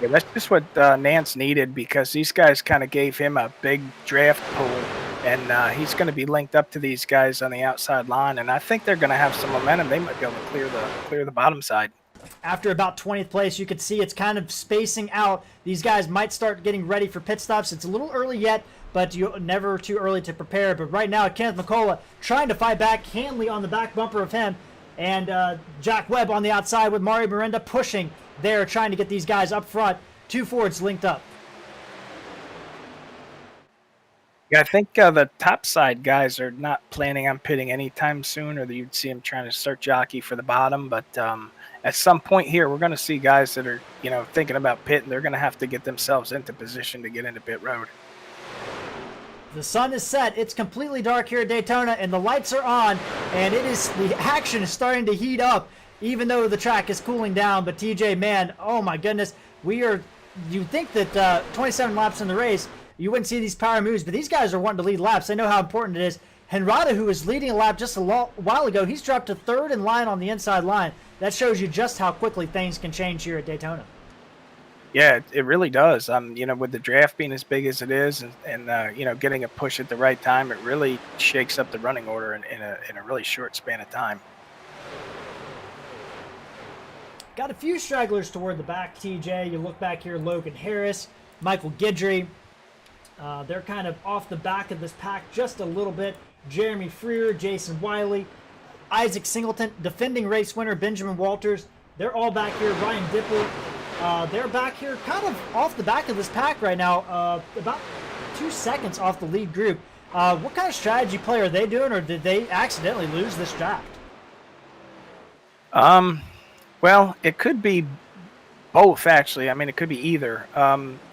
Yeah, that's just what Nance needed, because these guys kind of gave him a big draft pull. And he's going to be linked up to these guys on the outside line, and I think they're going to have some momentum. They might be able to clear the bottom side. After about 20th place, you can see it's kind of spacing out. These guys might start getting ready for pit stops. It's a little early yet, but you're never too early to prepare. But right now, Kenneth McCullough trying to fight back. Hanley on the back bumper of him, and Jack Webb on the outside with Mario Miranda pushing there, trying to get these guys up front. Two Fords linked up. Yeah, I think the top side guys are not planning on pitting anytime soon, or you'd see them trying to start jockey for the bottom. But at some point here, we're going to see guys that are, thinking about pitting. They're going to have to get themselves into position to get into pit road. The sun is set. It's completely dark here at Daytona, and the lights are on, and the action is starting to heat up, even though the track is cooling down. But TJ, man, oh my goodness, you'd think that 27 laps in the race, you wouldn't see these power moves, but these guys are wanting to lead laps. They know how important it is. Henrada, who was leading a lap just a while ago, he's dropped to third in line on the inside line. That shows you just how quickly things can change here at Daytona. Yeah, it really does. With the draft being as big as it is, and getting a push at the right time, it really shakes up the running order in a really short span of time. Got a few stragglers toward the back, TJ. You look back here, Logan Harris, Michael Guidry. They're kind of off the back of this pack just a little bit. Jeremy Freer, Jason Wiley, Isaac Singleton, defending race winner Benjamin Walters. They're all back here. Ryan Dipple, they're back here kind of off the back of this pack right now, about 2 seconds off the lead group. What kind of strategy play are they doing, or did they accidentally lose this draft? Well, it could be both, actually. I mean, it could be either.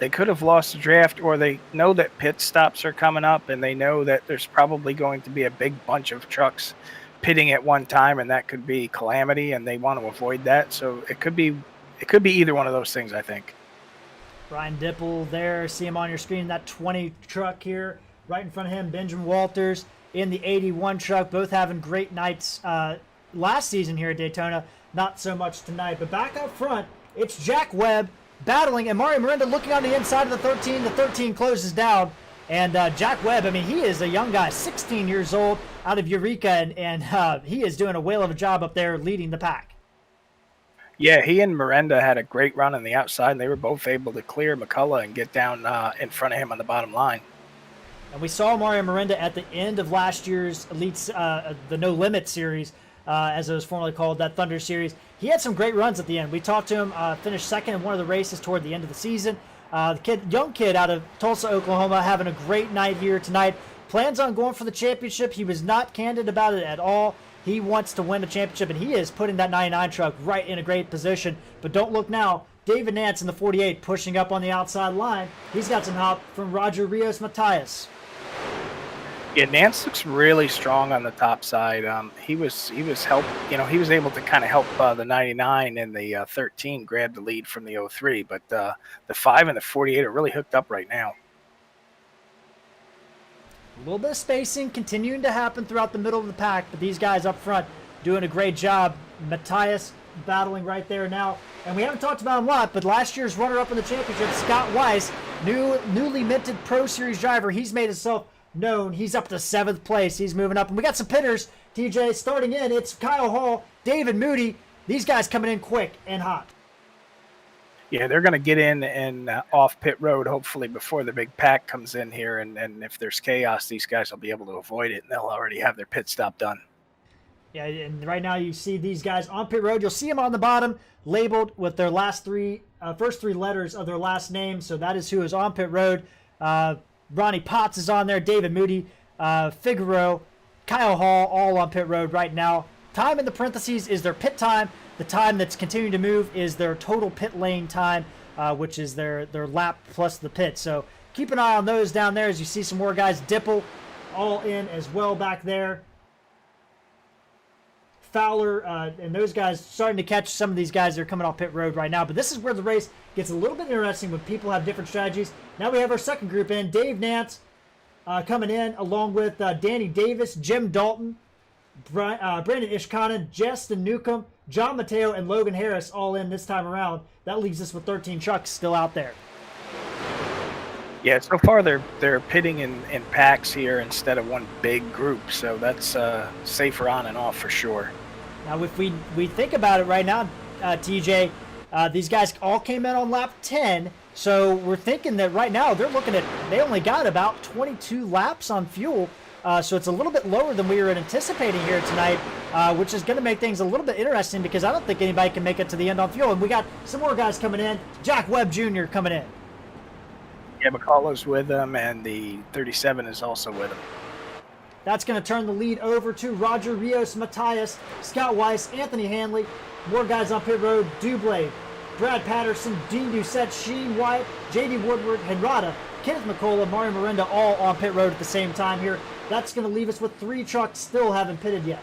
They could have lost the draft, or they know that pit stops are coming up, and they know that there's probably going to be a big bunch of trucks pitting at one time, and that could be calamity, and they want to avoid that. So it could be either one of those things, I think. Brian Dipple there, see him on your screen, that 20 truck here, right in front of him. Benjamin Walters in the 81 truck, both having great nights last season here at Daytona. Not so much tonight, but back up front, it's Jack Webb battling, and Mario Miranda looking on the inside of the 13. The 13 closes down, and Jack Webb, I mean, he is a young guy, 16 years old, out of Eureka, and he is doing a whale of a job up there leading the pack. Yeah, he and Miranda had a great run on the outside, and they were both able to clear McCullough and get down in front of him on the bottom line. And we saw Mario Miranda at the end of last year's Elites, the No Limit Series, as it was formerly called, that Thunder Series. He had some great runs at the end. We talked to him, finished second in one of the races toward the end of the season. Young kid out of Tulsa, Oklahoma, having a great night here tonight. Plans on going for the championship. He was not candid about it at all. He wants to win the championship, and he is putting that 99 truck right in a great position. But don't look now. David Nance in the 48 pushing up on the outside line. He's got some help from Roger Rios Matias. Yeah, Nance looks really strong on the top side. He was help. He was able to kind of help the 99 and the 13 grab the lead from the 03, but the 5 and the 48 are really hooked up right now. A little bit of spacing continuing to happen throughout the middle of the pack, but these guys up front doing a great job. Matias battling right there now. And we haven't talked about him a lot, but last year's runner-up in the championship, Scott Weiss, newly minted Pro Series driver. He's made himself known. He's up to 7th place. He's moving up. And we got some pitters, TJ, starting in. It's Kyle Hall, David Moody. These guys coming in quick and hot. Yeah, they're going to get in and off pit road, hopefully, before the big pack comes in here. And if there's chaos, these guys will be able to avoid it, and they'll already have their pit stop done. Yeah, and right now you see these guys on pit road. You'll see them on the bottom, labeled with their first three letters of their last name. So that is who is on pit road. Ronnie Potts is on there, David Moody, Figaro, Kyle Hall, all on pit road right now. Time in the parentheses is their pit time. The time that's continuing to move is their total pit lane time, which is their lap plus the pit. So keep an eye on those down there as you see some more guys. Dipple all in as well back there. Fowler and those guys starting to catch some of these guys that are coming off pit road right now. But this is where the race gets a little bit interesting when people have different strategies. Now we have our second group in. Dave Nance coming in along with Danny Davis, Jim Dalton, Brandon Ishkanen, Justin Newcomb, John Mateo, and Logan Harris all in this time around. That leaves us with 13 trucks still out there. Yeah, so far they're pitting in packs here instead of one big group, so that's safer on and off for sure. Now, if we think about it right now, TJ, these guys all came in on lap 10, so we're thinking that right now they only got about 22 laps on fuel, so it's a little bit lower than we were anticipating here tonight, which is going to make things a little bit interesting because I don't think anybody can make it to the end on fuel. And we got some more guys coming in. Jack Webb Jr. coming in. Yeah, McCullough's with him, and the 37 is also with him. That's going to turn the lead over to Roger Rios, Matthias, Scott Weiss, Anthony Hanley. More guys on pit road. Dublé, Brad Patterson, Dean Doucette, Sheen Wyatt, J.D. Woodward, Henrada, Kenneth McCullough, Mario Miranda all on pit road at the same time here. That's going to leave us with 3 trucks still haven't pitted yet.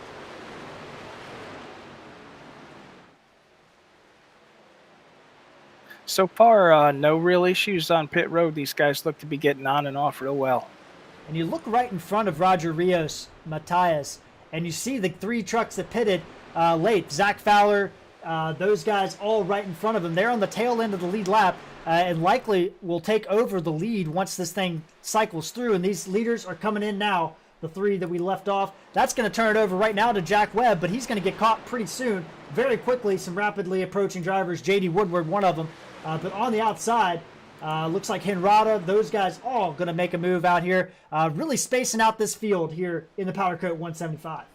So far, no real issues on pit road. These guys look to be getting on and off real well. And you look right in front of Roger Rios, Matthias, and you see the 3 trucks that pitted late. Zach Fowler, those guys all right in front of him. They're on the tail end of the lead lap and likely will take over the lead once this thing cycles through. And these leaders are coming in now, the 3 that we left off. That's going to turn it over right now to Jack Webb, but he's going to get caught pretty soon. Very quickly, some rapidly approaching drivers. J.D. Woodward, one of them. But on the outside, looks like Henrada, those guys all going to make a move out here. Really spacing out this field here in the PowderKote 175.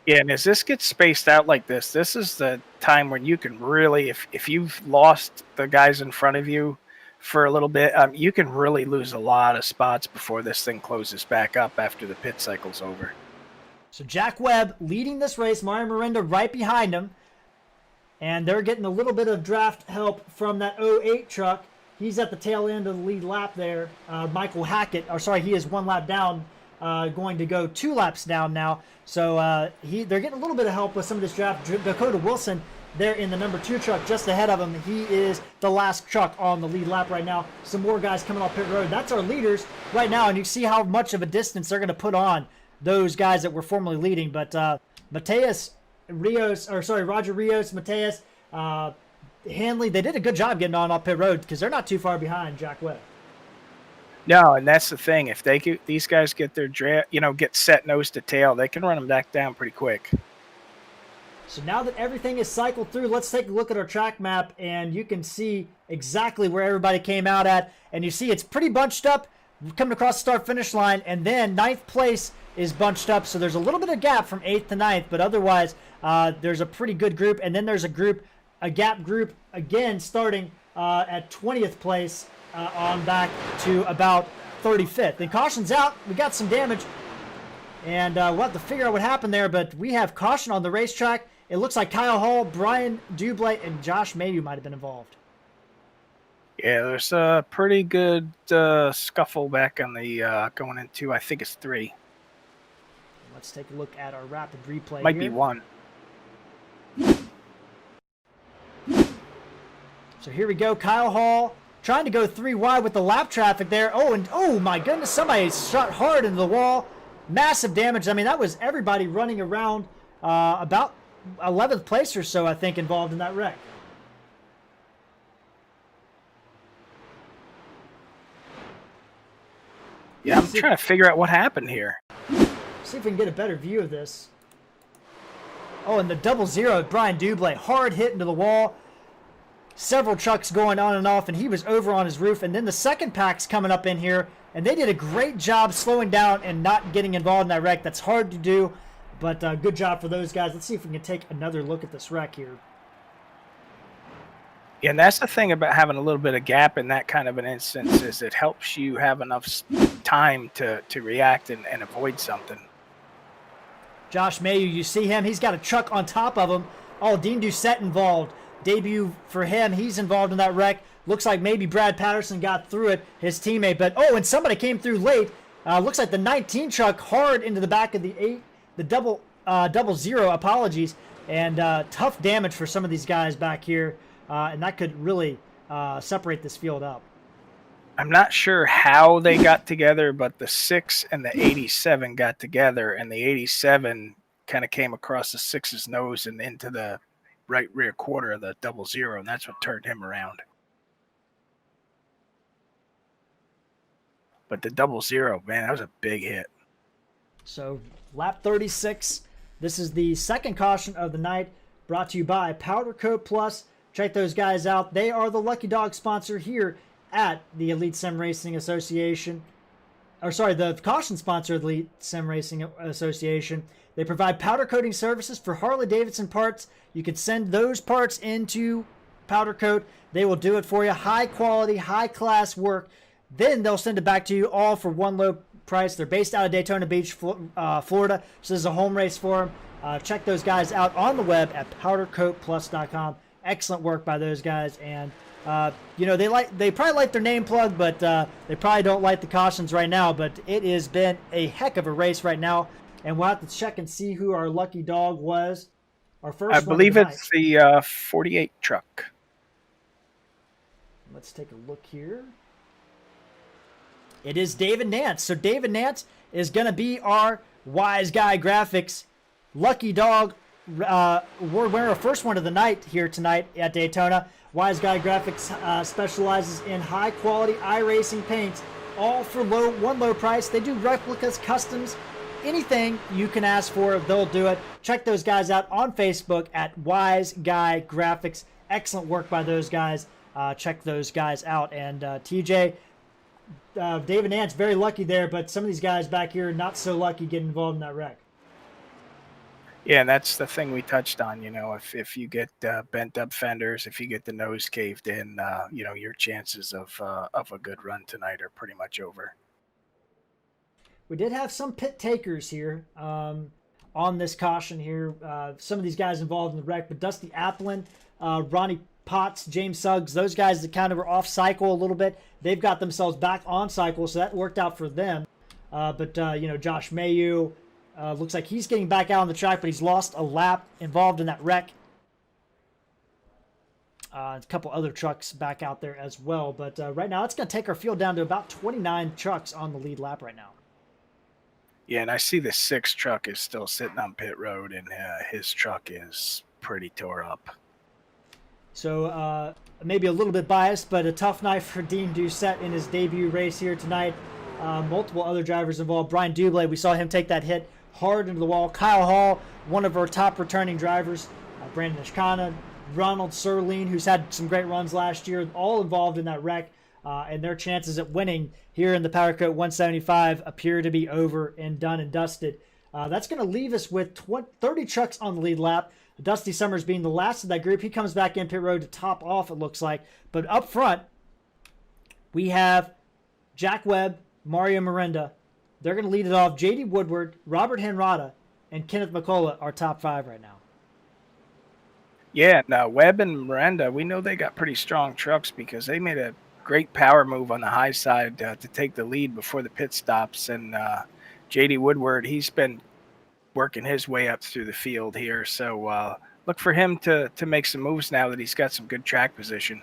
Yeah, and as this gets spaced out like this is the time when you can really, if you've lost the guys in front of you for a little bit, you can really lose a lot of spots before this thing closes back up after the pit cycle's over. So Jack Webb leading this race, Mario Miranda right behind him. And they're getting a little bit of draft help from that 08 truck. He's at the tail end of the lead lap there. Michael Hackett, he is 1 lap down, going to go 2 laps down now. So they're getting a little bit of help with some of this draft. Dakota Wilson there in the number 2 truck just ahead of him. He is the last truck on the lead lap right now. Some more guys coming off pit road. That's our leaders right now, and you see how much of a distance they're going to put on those guys that were formerly leading. But Roger Rios, Matthias, Hanley, they did a good job getting on off pit road because they're not too far behind Jack Webb. No, and that's the thing. If these guys get their get set nose to tail, they can run them back down pretty quick. So now that everything is cycled through, let's take a look at our track map, and you can see exactly where everybody came out at. And you see it's pretty bunched up coming across the start-finish line, and then 9th place is bunched up. So there's a little bit of gap from 8th to 9th, but otherwise there's a pretty good group. And then there's a gap group again starting at 20th place on back to about 35th. And caution's out. We got some damage, and we'll have to figure out what happened there, but we have caution on the racetrack. It looks like Kyle Hall, Brian Dublé, and Josh Mayhew might have been involved. Yeah, there's a pretty good scuffle back on the going into, I think it's 3. Let's take a look at our rapid replay. Might be 1. So here we go. Kyle Hall trying to go 3 wide with the lap traffic there. Oh my goodness, somebody shot hard into the wall. Massive damage. I mean, that was everybody running around about 11th place or so, I think, involved in that wreck. Yeah, I'm trying to figure out what happened here. See if we can get a better view of this. Oh, and the 00, Brian Dublé, hard hit into the wall. Several trucks going on and off, and he was over on his roof. And then the second pack's coming up in here, and they did a great job slowing down and not getting involved in that wreck. That's hard to do, but good job for those guys. Let's see if we can take another look at this wreck here. Yeah, and that's the thing about having a little bit of gap in that kind of an instance, is it helps you have enough time to react and avoid something. Josh Mayu, you see him. He's got a truck on top of him. Oh, Dean Doucette involved. Debut for him. He's involved in that wreck. Looks like maybe Brad Patterson got through it, his teammate. But, oh, and somebody came through late. Looks like the 19 truck hard into the back of the 8, the 00, apologies. And tough damage for some of these guys back here. And that could really separate this field up. I'm not sure how they got together, but the 6 and the 87 got together, and the 87 kind of came across the 6's nose and into the right rear quarter of the 00, and that's what turned him around. But the 00, man, that was a big hit. So lap 36. This is the second caution of the night, brought to you by PowderKote Plus. Check those guys out. They are the Lucky Dog sponsor here at the Elite Sim Racing Association. Or sorry, the caution sponsor of the Elite Sim Racing Association. They provide powder coating services for Harley-Davidson parts. You can send those parts into PowderKote. They will do it for you. High quality, high class work. Then they'll send it back to you all for one low price. They're based out of Daytona Beach, Florida. So this is a home race for them. Check those guys out on the web at powdercoatplus.com. Excellent work by those guys. And you know, they probably like their name plug, but they probably don't like the cautions right now. But it has been a heck of a race right now, and we'll have to check and see who our lucky dog was. Our first, I believe it's the 48 truck. Let's take a look here. It is David Nance. So David Nance is going to be our Wiseguy Graphics lucky dog. We're wearing our first one of the night here tonight at Daytona. Wiseguy Graphics specializes in high-quality iRacing paints, all for one low price. They do replicas, customs, anything you can ask for, they'll do it. Check those guys out on Facebook at Wiseguy Graphics. Excellent work by those guys. Check those guys out. And TJ, David Nance, very lucky there, but some of these guys back here not so lucky getting involved in that wreck. Yeah, and that's the thing we touched on. You know, if you get bent up fenders, if you get the nose caved in, you know, your chances of a good run tonight are pretty much over. We did have some pit takers here on this caution here. Some of these guys involved in the wreck, but Dusty Applin, Ronnie Potts, James Suggs, those guys that kind of were off cycle a little bit, they've got themselves back on cycle, so that worked out for them. But you know, Josh Mayu, looks like he's getting back out on the track, but he's lost a lap involved in that wreck. A couple other trucks back out there as well. But right now, it's going to take our field down to about 29 trucks on the lead lap right now. Yeah, and I see the 6 truck is still sitting on pit road, and his truck is pretty tore up. So maybe a little bit biased, but a tough night for Dean Doucette in his debut race here tonight. Multiple other drivers involved. Brian Dublé, we saw him take that hit hard into the wall. Kyle Hall, one of our top returning drivers. Brandon Ishkana, Ronald Serline, who's had some great runs last year, all involved in that wreck. And their chances at winning here in the PowderKote 175 appear to be over and done and dusted. That's going to leave us with 30 trucks on the lead lap. Dusty Summers being the last of that group. He comes back in pit road to top off, it looks like. But up front, we have Jack Webb, Mario Miranda. They're going to lead it off. J.D. Woodward, Robert Henrata, and Kenneth McCullough are top 5 right now. Yeah, now Webb and Miranda, we know they got pretty strong trucks because they made a great power move on the high side to take the lead before the pit stops. And J.D. Woodward, he's been working his way up through the field here. So look for him to make some moves now that he's got some good track position.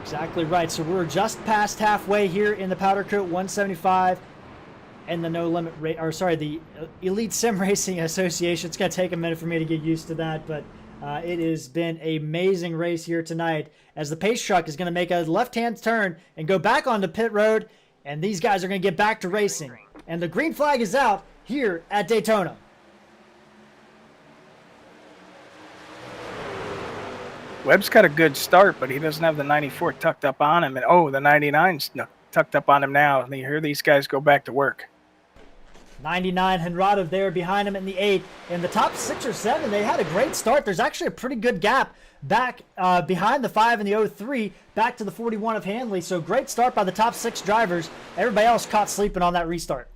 Exactly right. So we're just past halfway here in the PowderKote 175. and the the Elite Sim Racing Association. It's going to take a minute for me to get used to that, but it has been an amazing race here tonight as the pace truck is going to make a left-hand turn and go back onto pit road, and these guys are going to get back to racing. And the green flag is out here at Daytona. Webb's got a good start, but he doesn't have the 94 tucked up on him. And, the 99's tucked up on him now. And you hear these guys go back to work. 99 Henrada there behind him in the 8. In the top 6 or 7, they had a great start. There's actually a pretty good gap back behind the 5 and the 03, back to the 41 of Hanley. So great start by the top 6 drivers. Everybody else caught sleeping on that restart.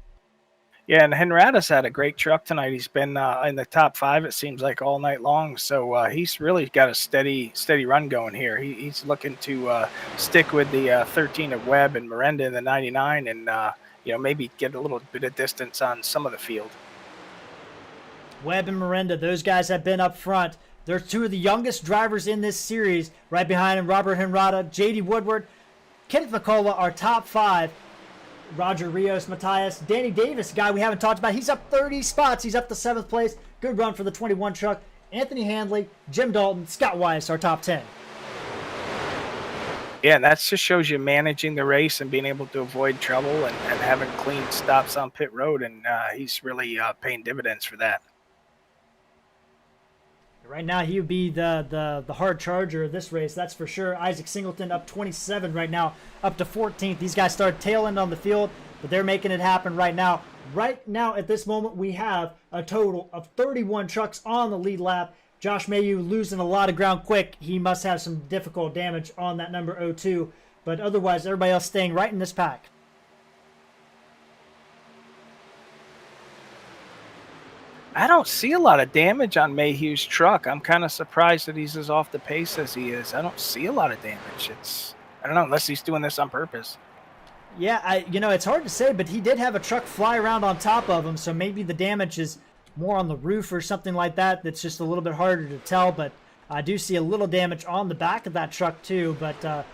Yeah, and Henrada's had a great truck tonight. He's been in the top 5, it seems like, all night long. So he's really got a steady run going here. He's looking to stick with the 13 of Webb and Miranda in the 99 and, maybe get a little bit of distance on some of the field. Webb and Miranda, those guys have been up front. They're 2 of the youngest drivers in this series. Right behind them, Robert Henrada, J.D. Woodward, Kenneth McCullough, our top 5. Roger Rios, Matthias, Danny Davis, a guy we haven't talked about. He's up 30 spots. He's up to 7th place. Good run for the 21 truck. Anthony Handley, Jim Dalton, Scott Weiss, our top 10. Yeah, and that just shows you managing the race and being able to avoid trouble and having clean stops on pit road. And he's really paying dividends for that. Right now, he would be the hard charger of this race, that's for sure. Isaac Singleton up 27 right now, up to 14th. These guys started tail end on the field, but they're making it happen right now. Right now, at this moment, we have a total of 31 trucks on the lead lap. Josh Mayu losing a lot of ground quick. He must have some difficult damage on that number 02, but otherwise, everybody else staying right in this pack. I don't see a lot of damage on Mayhew's truck. I'm kind of surprised that he's as off the pace as he is. I don't see a lot of damage. I don't know, unless he's doing this on purpose. Yeah, it's hard to say, but he did have a truck fly around on top of him, so maybe the damage is more on the roof or something like that. That's just a little bit harder to tell, but I do see a little damage on the back of that truck too. But a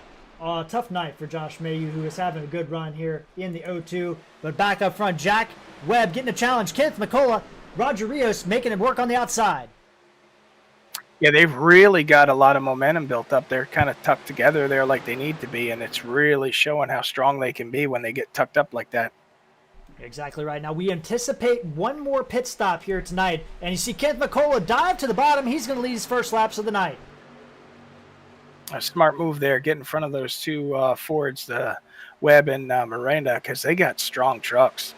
tough night for Josh Mayhew, who is having a good run here in the 02. But back up front, Jack Webb getting a challenge. Kenneth McCullough, Roger Rios making it work on the outside. Yeah, they've really got a lot of momentum built up. They're kind of tucked together there like they need to be, and it's really showing how strong they can be when they get tucked up like that. Exactly right. Now, we anticipate one more pit stop here tonight, and you see Kenneth McCullough dive to the bottom. He's going to lead his first laps of the night. A smart move there, get in front of those 2 Fords, the Webb and Miranda, because they got strong trucks.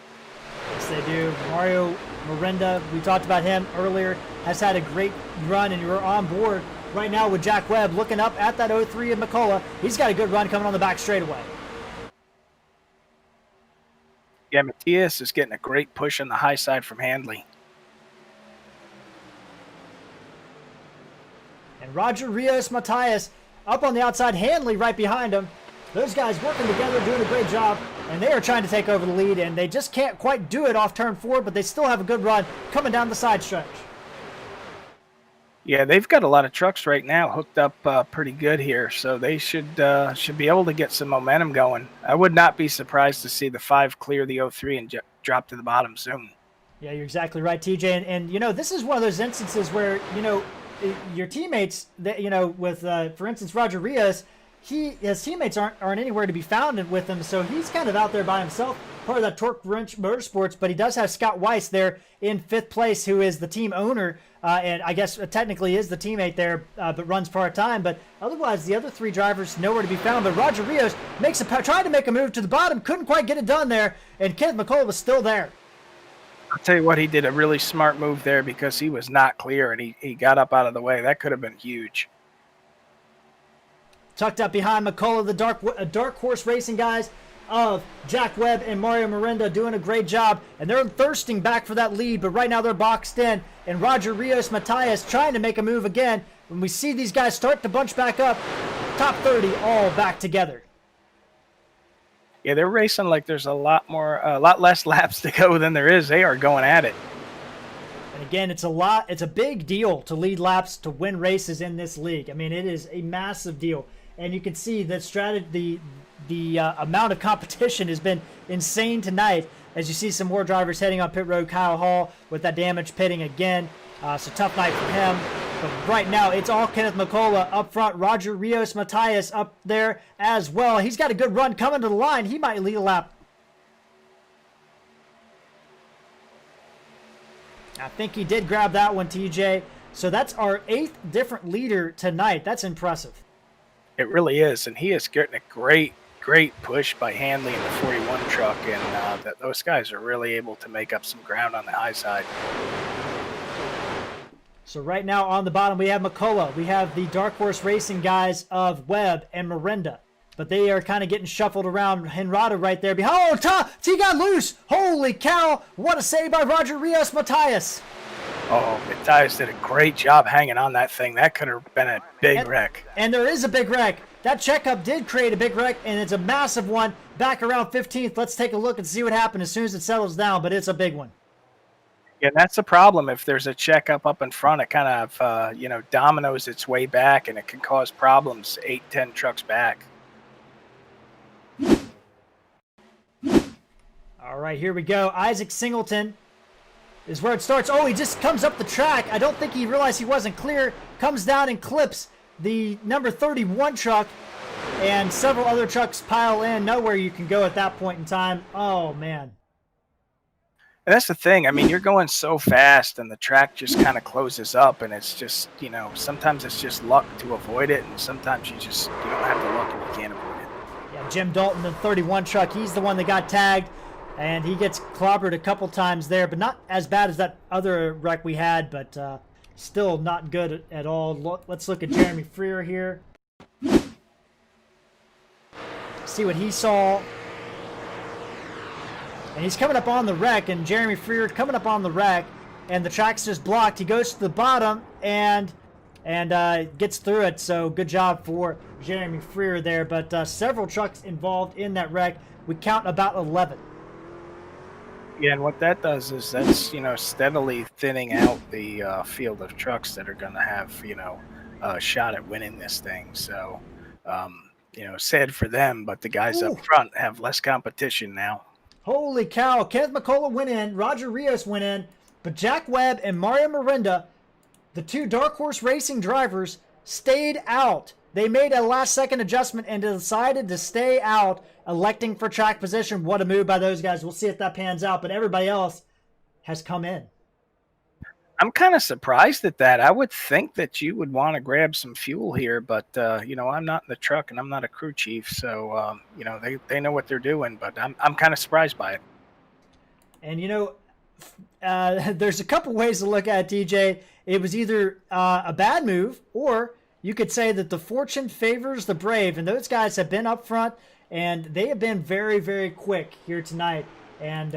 Yes, they do. Mario Miranda, we talked about him earlier, has had a great run, and you're on board right now with Jack Webb looking up at that 03 of McCullough. He's got a good run coming on the back straightaway. Yeah, Matthias is getting a great push on the high side from Handley. And Roger Rios, Matthias up on the outside, Handley right behind him. Those guys working together, doing a great job, and they are trying to take over the lead, and they just can't quite do it off turn 4, but they still have a good run coming down the side stretch. Yeah, they've got a lot of trucks right now hooked up pretty good here, so they should be able to get some momentum going. I would not be surprised to see the 5 clear the 03 and drop to the bottom soon. Yeah, you're exactly right, TJ. And this is one of those instances where, your teammates, with, for instance, Roger Rios, his teammates aren't anywhere to be found with him, so he's kind of out there by himself, part of that Torque Wrench Motorsports, but he does have Scott Weiss there in 5th place, who is the team owner, and I guess technically is the teammate there, but runs part-time, but otherwise the other 3 drivers nowhere to be found, but Roger Rios tried to make a move to the bottom, couldn't quite get it done there, and Kenneth McCullough was still there. I'll tell you what, he did a really smart move there because he was not clear, and he got up out of the way. That could have been huge. Tucked up behind McCullough, the Dark Horse Racing guys of Jack Webb and Mario Miranda doing a great job, and they're thirsting back for that lead, but right now they're boxed in, and Roger Rios, Matthias trying to make a move again. When we see these guys start to bunch back up, top 30 all back together. Yeah, they're racing like there's a lot less laps to go than there is. They are going at it. And again, it's a big deal to lead laps to win races in this league. I mean, it is a massive deal. And you can see the strategy, the amount of competition has been insane tonight. As you see some more drivers heading on pit road. Kyle Hall with that damage pitting again. So tough night for him. But right now, it's all Kenneth McCullough up front. Roger Rios Matias up there as well. He's got a good run coming to the line. He might lead a lap. I think he did grab that one, TJ. So that's our 8th different leader tonight. That's impressive. It really is, and he is getting a great push by Hanley in the 41 truck, and those guys are really able to make up some ground on the high side. So right now on the bottom, we have McCullough. We have the Dark Horse Racing guys of Webb and Miranda. But they are kind of getting shuffled around. Henrada right there behind. Oh, he got loose. Holy cow. What a save by Roger Rios Matias. Oh, Matias did a great job hanging on that thing. That could have been a big wreck. And there is a big wreck. That checkup did create a big wreck, and it's a massive one back around 15th. Let's take a look and see what happened as soon as it settles down, but it's a big one. Yeah, that's the problem. If there's a checkup up in front, it kind of, dominoes its way back, and it can cause problems 8-10 trucks back. All right, here we go. Isaac Singleton is where it starts. Oh, he just comes up the track. I don't think he realized he wasn't clear. Comes down and clips the number 31 truck, and several other trucks pile in. Nowhere you can go at that point in time. Oh, man. And that's the thing. I mean, you're going so fast, and the track just kind of closes up, and it's just, sometimes it's just luck to avoid it, and sometimes you don't have the luck and you can't avoid it. Yeah, Jim Dalton, the 31 truck, he's the one that got tagged, and he gets clobbered a couple times there, but not as bad as that other wreck we had, but still not good at all. Let's look at Jeremy Freer here. See what he saw. And he's coming up on the wreck, and Jeremy Freer coming up on the wreck, and the track's just blocked. He goes to the bottom and gets through it. So good job for Jeremy Freer there. But several trucks involved in that wreck. We count about 11. Yeah, and what that does is that's, steadily thinning out the field of trucks that are going to have, a shot at winning this thing. So, sad for them, but the guys up front have less competition now. Holy cow. Kenneth McCullough went in. Roger Rios went in. But Jack Webb and Mario Miranda, the two Dark Horse Racing drivers, stayed out. They made a last-second adjustment and decided to stay out, electing for track position. What a move by those guys. We'll see if that pans out. But everybody else has come in. I'm kind of surprised at that. I would think that you would want to grab some fuel here, but, I'm not in the truck and I'm not a crew chief. So, they know what they're doing, but I'm kind of surprised by it. And, there's a couple ways to look at it, TJ. It was either a bad move, or you could say that the fortune favors the brave. And those guys have been up front, and they have been very, very quick here tonight. And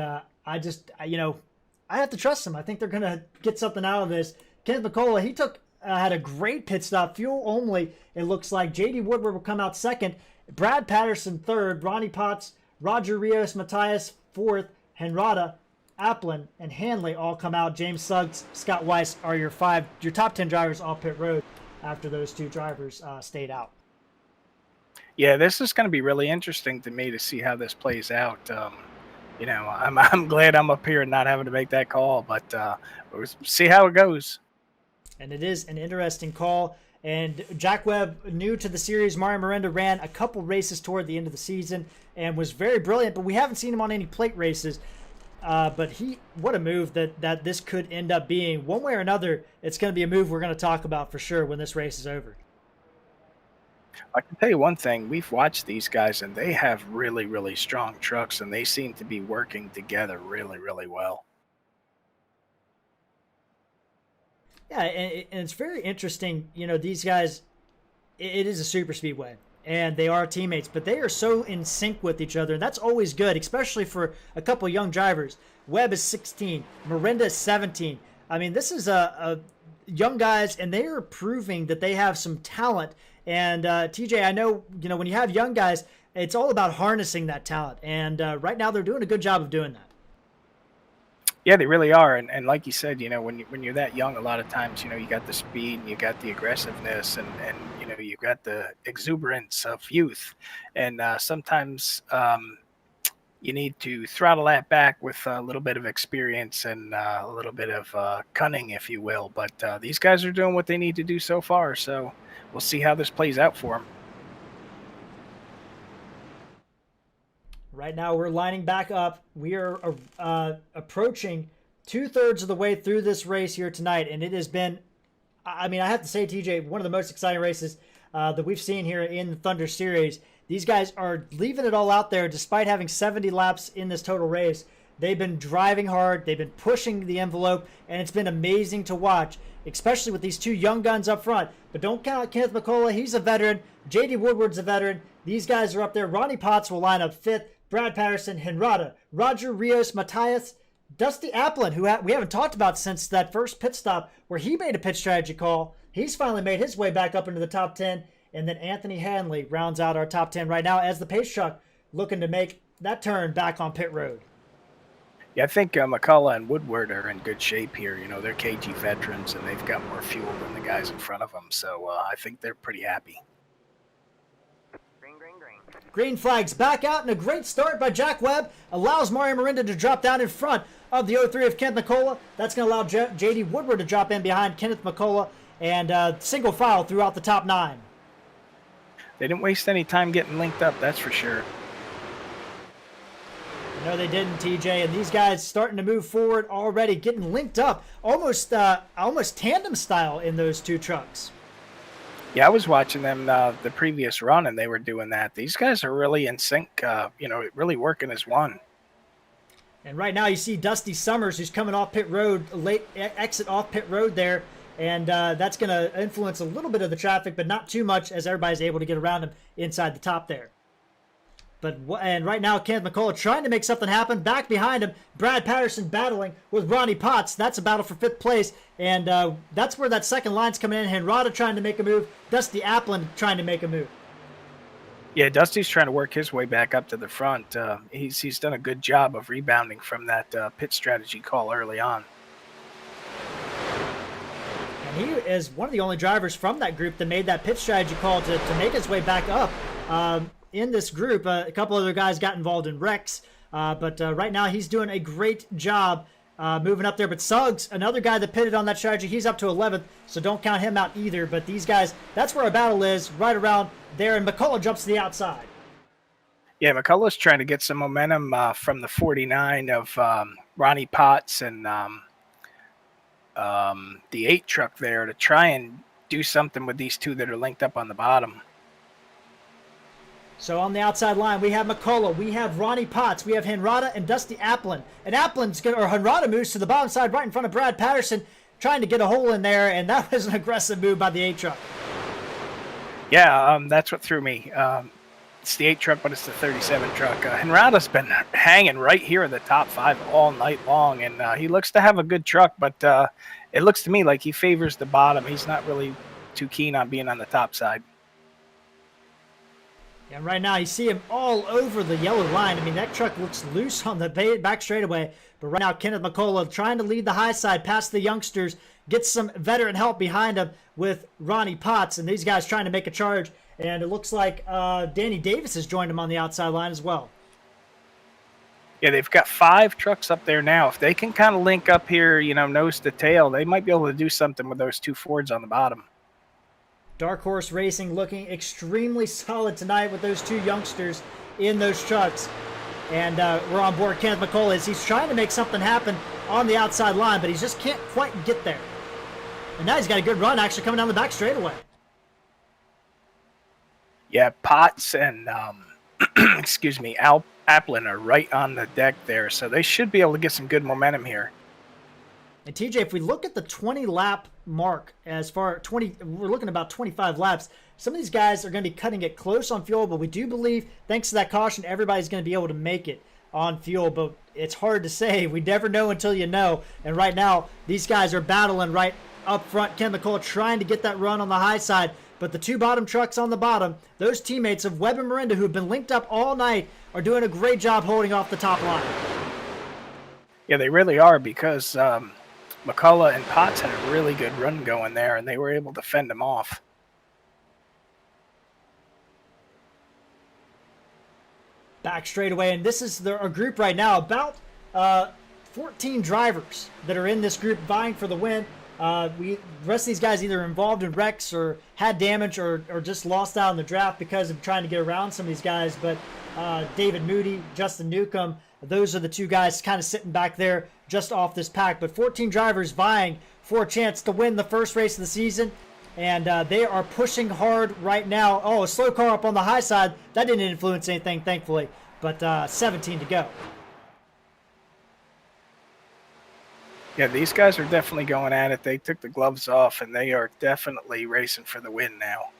I have to trust them. I think they're going to get something out of this. Kenneth McCullough, he had a great pit stop, fuel only. It looks like J.D. Woodward will come out second. Brad Patterson third. Ronnie Potts, Roger Rios Matias fourth. Henrada, Applin, and Hanley all come out. James Suggs, Scott Weiss are your top 10 drivers off pit road after those two drivers stayed out. Yeah, this is going to be really interesting to me to see how this plays out. I'm glad I'm up here and not having to make that call, but we'll see how it goes. And it is an interesting call. And Jack Webb, new to the series, Mario Miranda ran a couple races toward the end of the season and was very brilliant, but we haven't seen him on any plate races. But what a move that this could end up being. One way or another, it's going to be a move we're going to talk about for sure when this race is over. I can tell you one thing. We've watched these guys, and they have really, really strong trucks, and they seem to be working together really, really well. Yeah, and it's very interesting. These guys, it is a super speedway, and they are teammates, but they are so in sync with each other, and that's always good, especially for a couple of young drivers. Webb is 16. Miranda is 17. I mean, this is a young guys, and they are proving that they have some talent. And TJ, I know, when you have young guys, it's all about harnessing that talent. And right now they're doing a good job of doing that. Yeah, they really are. And like you said, when you're that young, a lot of times, you got the speed and you got the aggressiveness and you got the exuberance of youth. And sometimes you need to throttle that back with a little bit of experience and a little bit of cunning, if you will. But these guys are doing what they need to do so far. So we'll see how this plays out for them. Right now, we're lining back up. We are approaching 2/3 of the way through this race here tonight, and it has been, I have to say, TJ, one of the most exciting races that we've seen here in the Thunder Series. These guys are leaving it all out there despite having 70 laps in this total race. They've been driving hard. They've been pushing the envelope, and it's been amazing to watch, especially with these two young guns up front. But don't count out Kenneth McCullough. He's a veteran. J.D. Woodward's a veteran. These guys are up there. Ronnie Potts will line up 5th. Brad Patterson, Henrada, Roger Rios, Matthias, Dusty Applin, who we haven't talked about since that first pit stop where he made a pit strategy call. He's finally made his way back up into the top 10. And then Anthony Hanley rounds out our top 10 right now as the pace truck looking to make that turn back on pit road. Yeah, I think McCullough and Woodward are in good shape here. They're KG veterans and they've got more fuel than the guys in front of them. So I think they're pretty happy. Green flags back out, and a great start by Jack Webb allows Mario Mirinda to drop down in front of the 03 of Kenneth McCullough. That's going to allow J.D. Woodward to drop in behind Kenneth McCullough and single file throughout the top 9. They didn't waste any time getting linked up, that's for sure. No, they didn't, TJ. And these guys starting to move forward already, getting linked up, almost tandem style in those two trucks. Yeah, I was watching them the previous run, and they were doing that. These guys are really in sync, really working as one. And right now you see Dusty Summers, who's coming off pit road, late exit off pit road there, and that's going to influence a little bit of the traffic, but not too much as everybody's able to get around him inside the top there. And right now, Kenneth McCullough trying to make something happen. Back behind him, Brad Patterson battling with Ronnie Potts. That's a battle for 5th place. And that's where that second line's coming in. Henrada trying to make a move. Dusty Applin trying to make a move. Yeah, Dusty's trying to work his way back up to the front. He's done a good job of rebounding from that pit strategy call early on. And he is one of the only drivers from that group that made that pit strategy call to make his way back up. In this group, a couple other guys got involved in wrecks, but right now he's doing a great job moving up there. But Suggs, another guy that pitted on that strategy, he's up to 11th, so don't count him out either. But these guys, that's where our battle is, right around there, and McCullough jumps to the outside. Yeah, McCullough's trying to get some momentum from the 49 of Ronnie Potts and the 8 truck there to try and do something with these two that are linked up on the bottom. So on the outside line, we have McCullough, we have Ronnie Potts, we have Henrada and Dusty Applin. And Henrada moves to the bottom side right in front of Brad Patterson, trying to get a hole in there, and that was an aggressive move by the 8 truck. Yeah, that's what threw me. It's the 8 truck, but it's the 37 truck. Henrada's been hanging right here in the top 5 all night long, and he looks to have a good truck, but it looks to me like he favors the bottom. He's not really too keen on being on the top side. And right now, you see him all over the yellow line. I mean, that truck looks loose on the back straightaway. But right now, Kenneth McCullough trying to lead the high side past the youngsters, gets some veteran help behind him with Ronnie Potts. And these guys trying to make a charge. And it looks like Danny Davis has joined him on the outside line as well. Yeah, they've got 5 trucks up there now. If they can kind of link up here, nose to tail, they might be able to do something with those 2 Fords on the bottom. Dark Horse Racing looking extremely solid tonight with those 2 youngsters in those trucks. And we're on board Kenneth McCullough as he's trying to make something happen on the outside line, but he just can't quite get there. And now he's got a good run actually coming down the back straightaway. Yeah, Potts and, Applin are right on the deck there, so they should be able to get some good momentum here. And TJ, if we look at the 20-lap mark, we're looking about 25 laps. Some of these guys are going to be cutting it close on fuel, but we do believe, thanks to that caution, everybody's going to be able to make it on fuel. But it's hard to say. We never know until you know. And right now, these guys are battling right up front. Ken McCullough trying to get that run on the high side. But the 2 bottom trucks on the bottom, those teammates of Webb and Mirinda who have been linked up all night, are doing a great job holding off the top line. Yeah, they really are, because McCullough and Potts had a really good run going there, and they were able to fend them off. Back straight away, and this is a group right now, about 14 drivers that are in this group vying for the win. The rest of these guys either involved in wrecks or had damage or just lost out in the draft because of trying to get around some of these guys. But David Moody, Justin Newcomb, those are the two guys kind of sitting back there just off this pack. But 14 drivers vying for a chance to win the first race of the season. And they are pushing hard right now. Oh, a slow car up on the high side. That didn't influence anything, thankfully. But 17 to go. Yeah, these guys are definitely going at it. They took the gloves off, and they are definitely racing for the win now.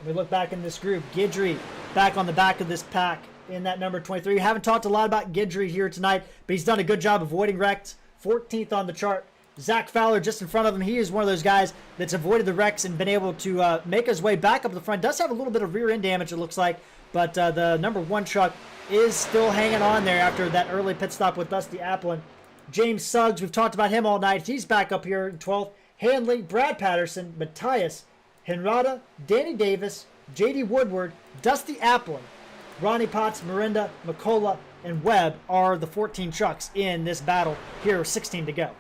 We look back in this group. Guidry back on the back of this pack in that number 23. We haven't talked a lot about Guidry here tonight, but he's done a good job avoiding wrecks. 14th on the chart. Zach Fowler just in front of him. He is one of those guys that's avoided the wrecks and been able to make his way back up the front. Does have a little bit of rear end damage, it looks like, but the number 1 truck is still hanging on there after that early pit stop with Dusty Applin. James Suggs, we've talked about him all night. He's back up here in 12th. Hanley, Brad Patterson, Matthias, Henrada, Danny Davis, J.D. Woodward, Dusty Applin, Ronnie Potts, Mirinda, McCullough, and Webb are the 14 trucks in this battle here, 16 to go.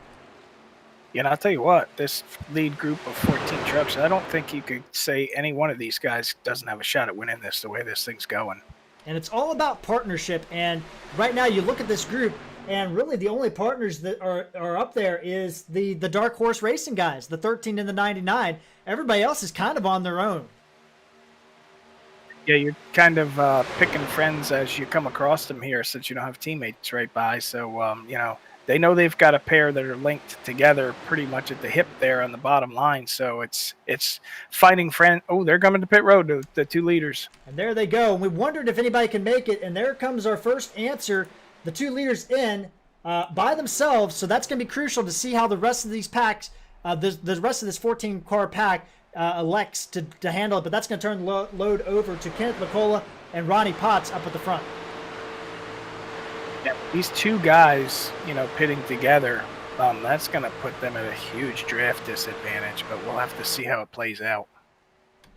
Yeah, and I'll tell you what, this lead group of 14 trucks, I don't think you could say any one of these guys doesn't have a shot at winning this the way this thing's going. And it's all about partnership. And right now you look at this group, and really the only partners that are up there is the Dark Horse Racing guys, the 13 and the 99. Everybody else is kind of on their own. Yeah, you're kind of picking friends as you come across them here, since you don't have teammates right by. So, they know they've got a pair that are linked together pretty much at the hip there on the bottom line. So it's fighting friend. Oh, they're coming to pit road, the 2 leaders. And there they go. And we wondered if anybody can make it. And there comes our first answer. The 2 leaders in by themselves. So that's going to be crucial to see how the rest of these packs, the rest of this 14-car pack elects to handle it. But that's going to turn the load over to Kenneth McCullough and Ronnie Potts up at the front. Yeah, these 2 guys, pitting together, that's going to put them at a huge draft disadvantage, but we'll have to see how it plays out.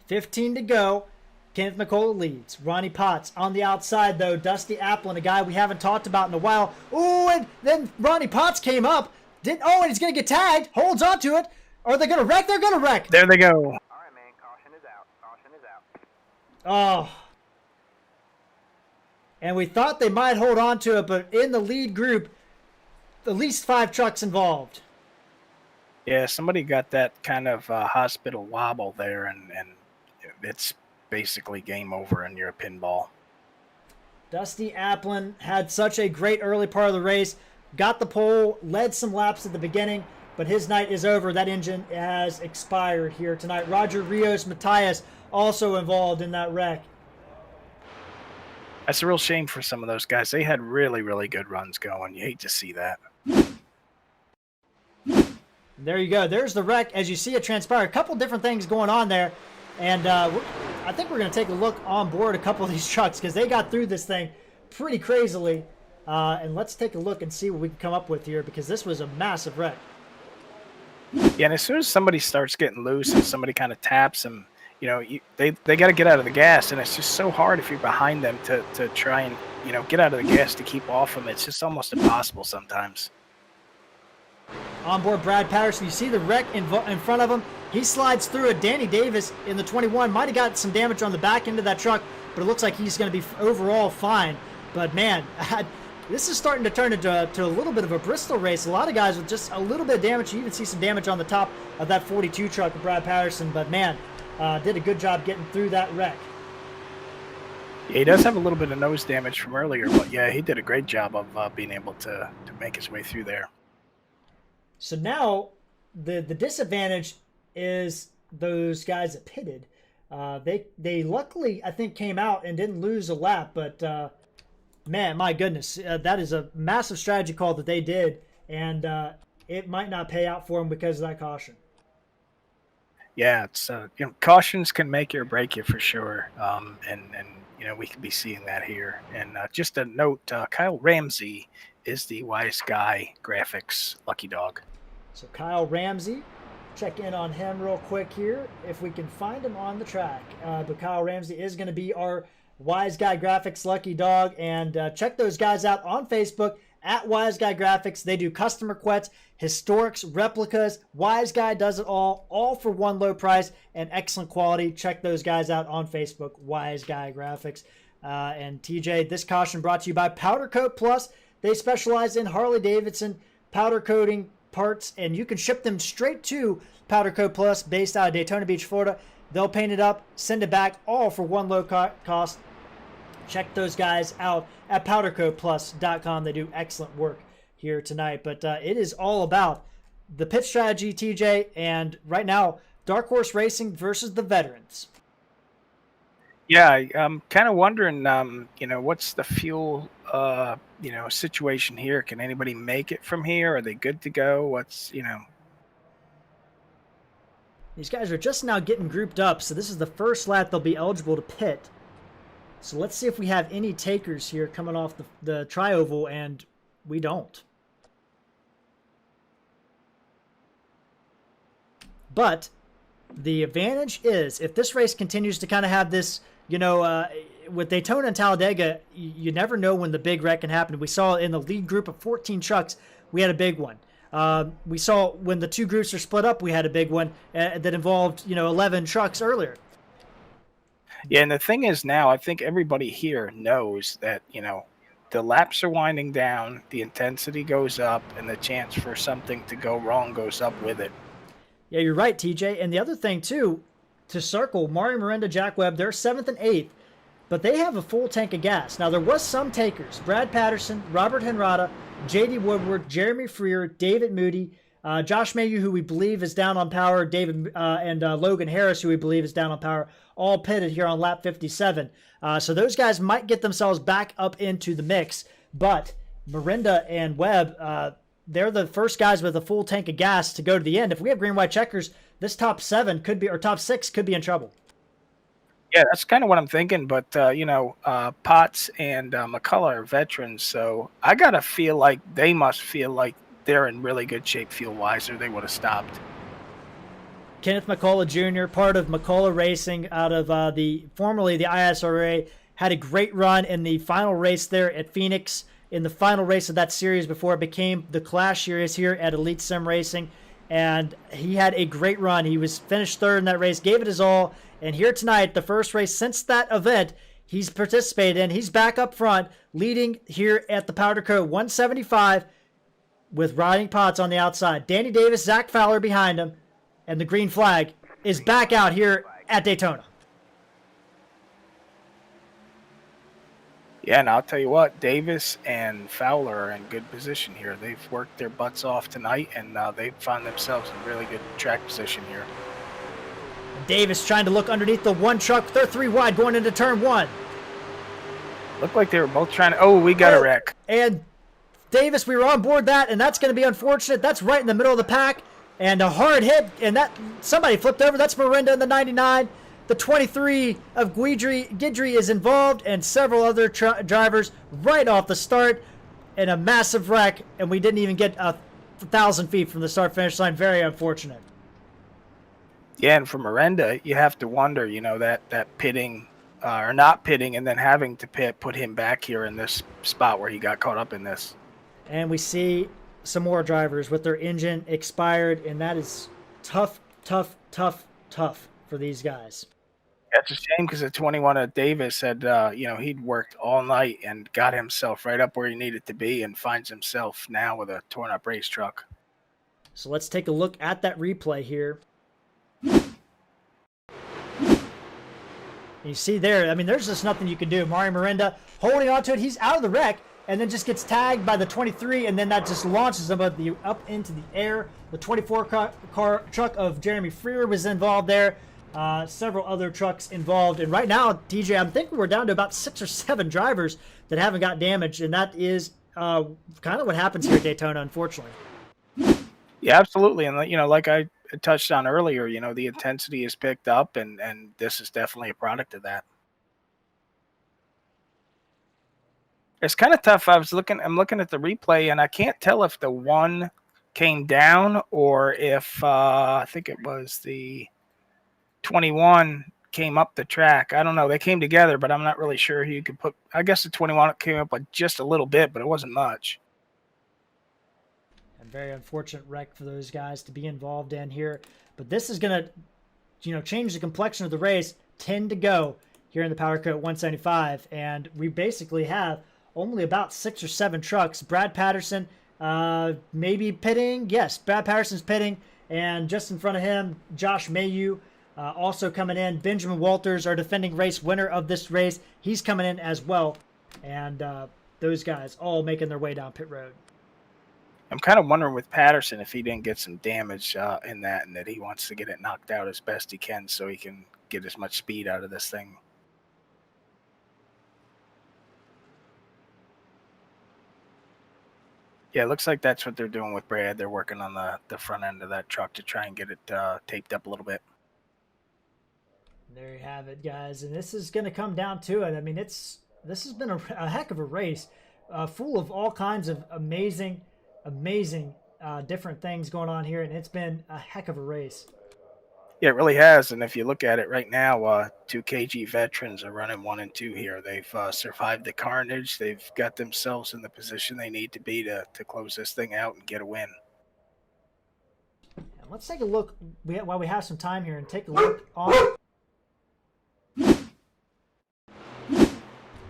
15 to go. Kenneth McCullough leads. Ronnie Potts on the outside, though. Dusty Applin, a guy we haven't talked about in a while. Oh, and then Ronnie Potts came up. And he's going to get tagged. Holds on to it. Are they going to wreck? They're going to wreck. There they go. All right, man. Caution is out. Caution is out. Oh. And we thought they might hold on to it, but in the lead group, at least 5 trucks involved. Yeah, somebody got that kind of hospital wobble there, and it's basically game over and you're a pinball. Dusty Applin had such a great early part of the race, got the pole, led some laps at the beginning, but his night is over. That engine has expired here tonight. Roger Rios Matthias also involved in that wreck. That's a real shame for some of those guys. They had really, really good runs going. You hate to see that. There you go. There's the wreck. As you see it transpire, a couple different things going on there. And I think we're going to take a look on board a couple of these trucks because they got through this thing pretty crazily. And let's take a look and see what we can come up with here because this was a massive wreck. Yeah, and as soon as somebody starts getting loose and somebody kind of taps them, they got to get out of the gas, and it's just so hard if you're behind them to try and get out of the gas to keep off them. It's just almost impossible sometimes. On board Brad Patterson, you see the wreck in front of him. He slides through it. Danny Davis in the 21 might have got some damage on the back end of that truck, but it looks like he's going to be overall fine. But man, this is starting to turn into a little bit of a Bristol race. A lot of guys with just a little bit of damage. You even see some damage on the top of that 42 truck with Brad Patterson, but man, did a good job getting through that wreck. Yeah, he does have a little bit of nose damage from earlier, but yeah, he did a great job of being able to make his way through there. So now the disadvantage is those guys that pitted. They luckily, I think, came out and didn't lose a lap, but man, my goodness, that is a massive strategy call that they did, and it might not pay out for them because of that caution. Yeah, it's cautions can make you or break you for sure. And we could be seeing that here. And just a note, Kyle Ramsey is the Wiseguy graphics lucky dog. So Kyle Ramsey, check in on him real quick here if we can find him on the track. But Kyle Ramsey is going to be our Wiseguy graphics lucky dog. And check those guys out on Facebook at Wiseguy Graphics. They do custom requests, historics, replicas. Wiseguy does it all for one low price and excellent quality. Check those guys out on Facebook, Wiseguy Graphics. And TJ, this caution brought to you by PowderKote Plus. They specialize in Harley-Davidson powder coating parts, and you can ship them straight to PowderKote Plus based out of Daytona Beach, Florida. They'll paint it up, send it back, all for one low cost. Check those guys out at PowderKotePlus.com. They do excellent work here tonight. But it is all about the pit strategy, TJ, and right now, Dark Horse Racing versus the veterans. Yeah, I'm kind of wondering, what's the fuel, situation here? Can anybody make it from here? Are they good to go? These guys are just now getting grouped up, so this is the first lap they'll be eligible to pit. So let's see if we have any takers here coming off the tri-oval, and we don't. But the advantage is, if this race continues to kind of have this, with Daytona and Talladega, you never know when the big wreck can happen. We saw in the lead group of 14 trucks, we had a big one. We saw when the two groups are split up, we had a big one that involved, 11 trucks earlier. Yeah, and the thing is now, I think everybody here knows that, the laps are winding down, the intensity goes up, and the chance for something to go wrong goes up with it. Yeah, you're right, TJ. And the other thing, too, to circle, Mario Miranda, Jack Webb, they're 7th and 8th, but they have a full tank of gas. Now, there was some takers. Brad Patterson, Robert Henrata, J.D. Woodward, Jeremy Freer, David Moody, Josh Mayhew, who we believe is down on power, and Logan Harris, who we believe is down on power, all pitted here on lap 57. So those guys might get themselves back up into the mix, but Miranda and Webb, they're the first guys with a full tank of gas to go to the end. If we have green, white checkers, this top 7 could be, or top 6 could be in trouble. Yeah, that's kind of what I'm thinking. But, Potts and McCullough are veterans, so I got to feel like they must feel like they're in really good shape fuel-wise, or they would have stopped. Kenneth McCullough Jr., part of McCullough Racing out of formerly the ISRA, had a great run in the final race there at Phoenix, in the final race of that series before it became the Clash Series here at Elite Sim Racing. And he had a great run. He was finished 3rd in that race, gave it his all. And here tonight, the first race since that event he's participated in, he's back up front, leading here at the PowderKote 175 with Riding Potts on the outside. Danny Davis, Zach Fowler behind him, and the green flag is back out here at Daytona. Yeah, and I'll tell you what, Davis and Fowler are in good position here. They've worked their butts off tonight, and they've found themselves in really good track position here. Davis trying to look underneath the one truck. They're 3 wide going into turn 1. Looked like they were both trying to... Oh, we got a wreck. And Davis, we were on board that, and that's going to be unfortunate. That's right in the middle of the pack, and a hard hit, and that somebody flipped over. That's Miranda in the 99. The 23 of Guidry is involved, and several other drivers right off the start in a massive wreck, and we didn't even get 1,000 feet from the start-finish line. Very unfortunate. Yeah, and for Miranda, you have to wonder, that pitting or not pitting and then having to put him back here in this spot where he got caught up in this. And we see some more drivers with their engine expired, and that is tough for these guys. That's a shame because the 21 of Davis said, he'd worked all night and got himself right up where he needed to be and finds himself now with a torn-up race truck. So let's take a look at that replay here. You see there, there's just nothing you can do. Mario Miranda holding on to it. He's out of the wreck and then just gets tagged by the 23, and then that just launches him up into the air. The 24 car truck of Jeremy Freer was involved there. Several other trucks involved. And right now, DJ, I'm thinking we're down to about 6 or 7 drivers that haven't got damaged, and that is kind of what happens here at Daytona, unfortunately. Yeah, absolutely. And, like I touched on earlier, the intensity is picked up, and this is definitely a product of that. It's kind of tough. I'm looking at the replay, and I can't tell if the one came down or if I think it was the 21 came up the track. I don't know. They came together, but I'm not really sure who you could put. I guess the 21 came up like just a little bit, but it wasn't much. And very unfortunate wreck for those guys to be involved in here. But this is going to, change the complexion of the race. 10 to go here in the PowderKote 175, and we basically have only about 6 or 7 trucks. Brad Patterson maybe pitting. Yes, Brad Patterson's pitting, and just in front of him, Josh Mayu also coming in. Benjamin Walters, our defending race winner of this race, he's coming in as well. And those guys all making their way down pit road. I'm kind of wondering with Patterson if he didn't get some damage in that, and that he wants to get it knocked out as best he can so he can get as much speed out of this thing. Yeah, it looks like that's what they're doing with Brad. They're working on the front end of that truck to try and get it taped up a little bit. There you have it, guys. And this is going to come down to it. I mean, this has been a heck of a race, full of all kinds of amazing different things going on here, and it's been a heck of a race. Yeah, it really has. And if you look at it right now, 2 KG veterans are running 1 and 2 here. They've survived the carnage. They've got themselves in the position they need to be to close this thing out and get a win. And let's take a look while we have some time here and take a look on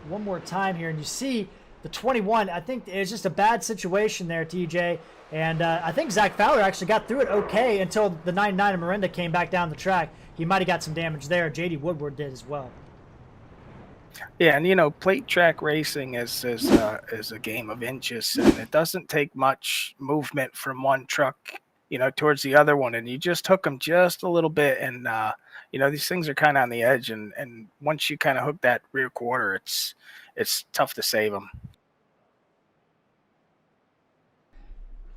one more time here. And you see the 21, I think it's just a bad situation there, TJ. And I think Zach Fowler actually got through it okay until the 99 of Miranda came back down the track. He might have got some damage there. J.D. Woodward did as well. Yeah, and plate track racing is a game of inches, and it doesn't take much movement from one truck, towards the other one, and you just hook them just a little bit, and these things are kind of on the edge, and once you kind of hook that rear quarter, it's tough to save them.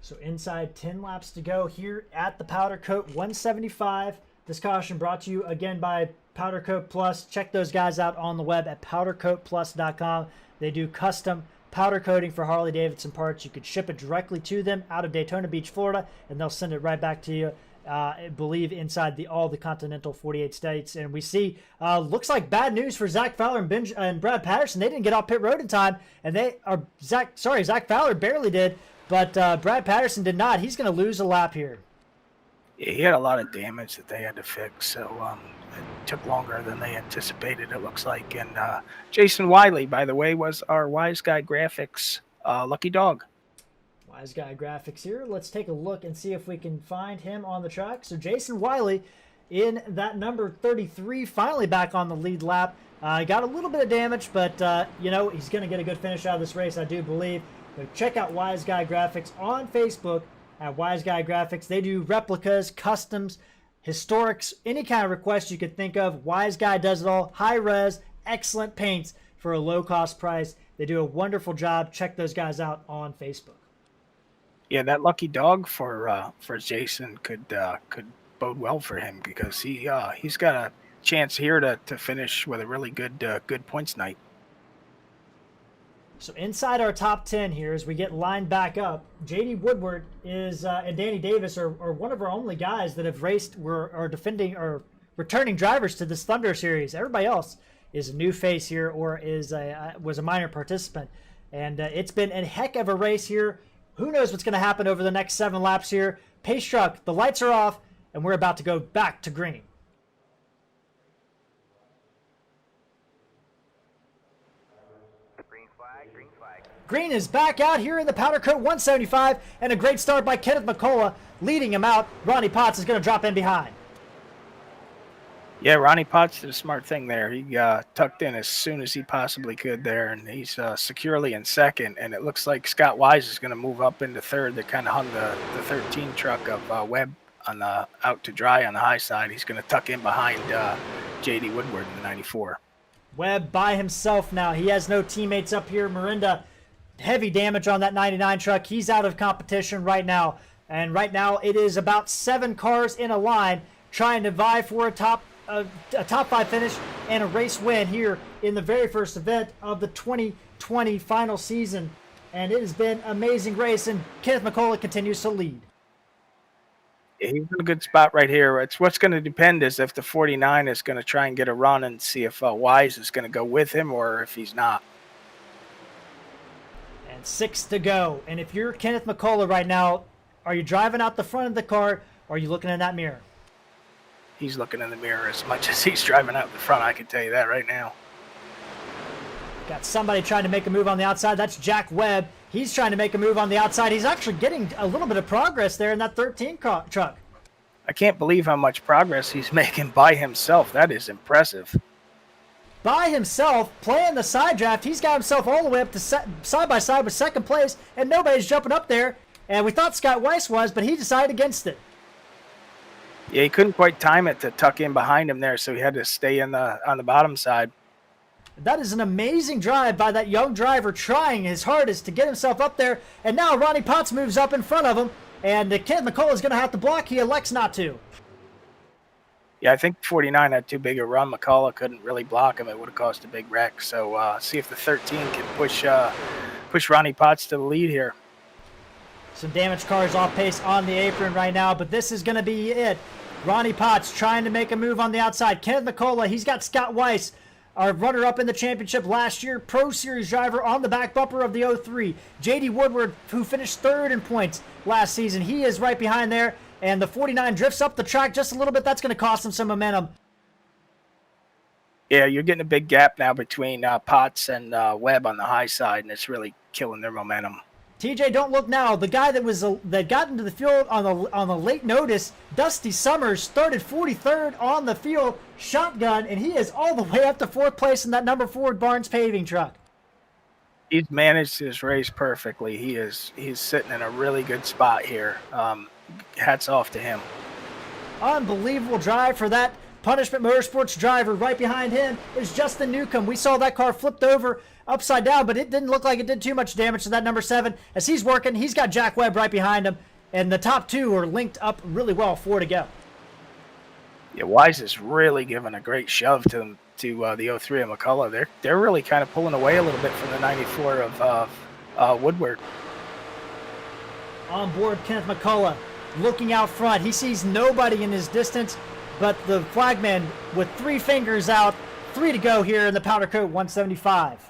So inside 10 laps to go here at the PowderKote 175. This caution brought to you again by PowderKote Plus. Check those guys out on the web at powdercoatplus.com. They do custom powder coating for Harley Davidson parts. You could ship it directly to them out of Daytona Beach, Florida, and they'll send it right back to you. I believe inside all the continental 48 states. And we see looks like bad news for Zach Fowler and Brad Patterson. They didn't get off pit road in time, and Zach Fowler barely did. But Brad Patterson did not. He's going to lose a lap here. Yeah, he had a lot of damage that they had to fix, so it took longer than they anticipated, it looks like. And Jason Wiley, by the way, was our Wiseguy Graphics lucky dog. Wiseguy Graphics here. Let's take a look and see if we can find him on the track. So Jason Wiley in that number 33, finally back on the lead lap. Got a little bit of damage, but, he's going to get a good finish out of this race, I do believe. But check out Wiseguy Graphics on Facebook at Wiseguy Graphics. They do replicas, customs, historics, any kind of request you could think of. Wiseguy does it all. High res, excellent paints for a low cost price. They do a wonderful job. Check those guys out on Facebook. Yeah, that lucky dog for Jason could bode well for him because he's got a chance here to finish with a really good points night. So inside our top 10 here, as we get lined back up, J.D. Woodward is and Danny Davis are one of our only guys that have raced are defending or returning drivers to this Thunder Series. Everybody else is a new face here or was a minor participant. And it's been a heck of a race here. Who knows what's going to happen over the next 7 laps here. Pace truck, the lights are off, and we're about to go back to green. Green is back out here in the PowderKote 175, and a great start by Kenneth McCullough, leading him out. Ronnie Potts is going to drop in behind. Yeah, Ronnie Potts did a smart thing there. He tucked in as soon as he possibly could there, and he's securely in second. And it looks like Scott Wise is going to move up into third. They kind of hung the 13 truck of Webb on the out to dry on the high side. He's going to tuck in behind J.D. Woodward in the 94. Webb by himself now. He has no teammates up here. Miranda, heavy damage on that 99 truck. He's out of competition right now. And right now it is about 7 cars in a line trying to vie for a top a top 5 finish and a race win here in the very first event of the 2020 final season. And it has been amazing race, and Kenneth McCullough continues to lead. Yeah, he's in a good spot right here. It's what's going to depend is if the 49 is going to try and get a run and see if Wise is going to go with him or if he's not. And 6 to go. And if you're Kenneth McCullough right now, are you driving out the front of the car, or are you looking in that mirror? He's looking in the mirror as much as he's driving out the front. I can tell you that right now. Got somebody trying to make a move on the outside. That's Jack Webb. He's trying to make a move on the outside. He's actually getting a little bit of progress there in that 13 truck. I can't believe how much progress he's making by himself. That is impressive. By himself, playing the side draft, he's got himself all the way up to side by side with second place, and nobody's jumping up there. And we thought Scott Weiss was, but he decided against it. Yeah, he couldn't quite time it to tuck in behind him there, so he had to stay on the bottom side. That is an amazing drive by that young driver, trying his hardest to get himself up there. And now Ronnie Potts moves up in front of him, and Kenneth McCullough is going to have to block. He elects not to. Yeah, I think 49 had too big a run. McCullough couldn't really block him. It would have caused a big wreck. So see if the 13 can push Ronnie Potts to the lead here. Some damaged cars off pace on the apron right now, but this is going to be it. Ronnie Potts trying to make a move on the outside. Kenneth McCullough, he's got Scott Weiss, our runner-up in the championship last year, Pro Series driver on the back bumper of the 03. J.D. Woodward, who finished 3rd in points last season, he is right behind there, and the 49 drifts up the track just a little bit. That's going to cost him some momentum. Yeah, you're getting a big gap now between Potts and Webb on the high side, and it's really killing their momentum. TJ, don't look now. The guy that got into the field on the late notice, Dusty Summers, started 43rd on the field, shotgun, and he is all the way up to 4th place in that number 4 Barnes paving truck. He's managed his race perfectly. He's sitting in a really good spot here. Hats off to him. Unbelievable drive for that Punishment Motorsports driver. Right behind him is Justin Newcomb. We saw that car flipped over upside down, but it didn't look like it did too much damage to that number 7. As he's working, he's got Jack Webb right behind him, and the top 2 are linked up really well. 4 to go. Yeah, Wise is really giving a great shove to the 03 of McCullough. They're really kind of pulling away a little bit from the 94 of Woodward. On board, Kenneth McCullough looking out front. He sees nobody in his distance, but the flagman with 3 fingers out. 3 to go here in the PowderKote 175.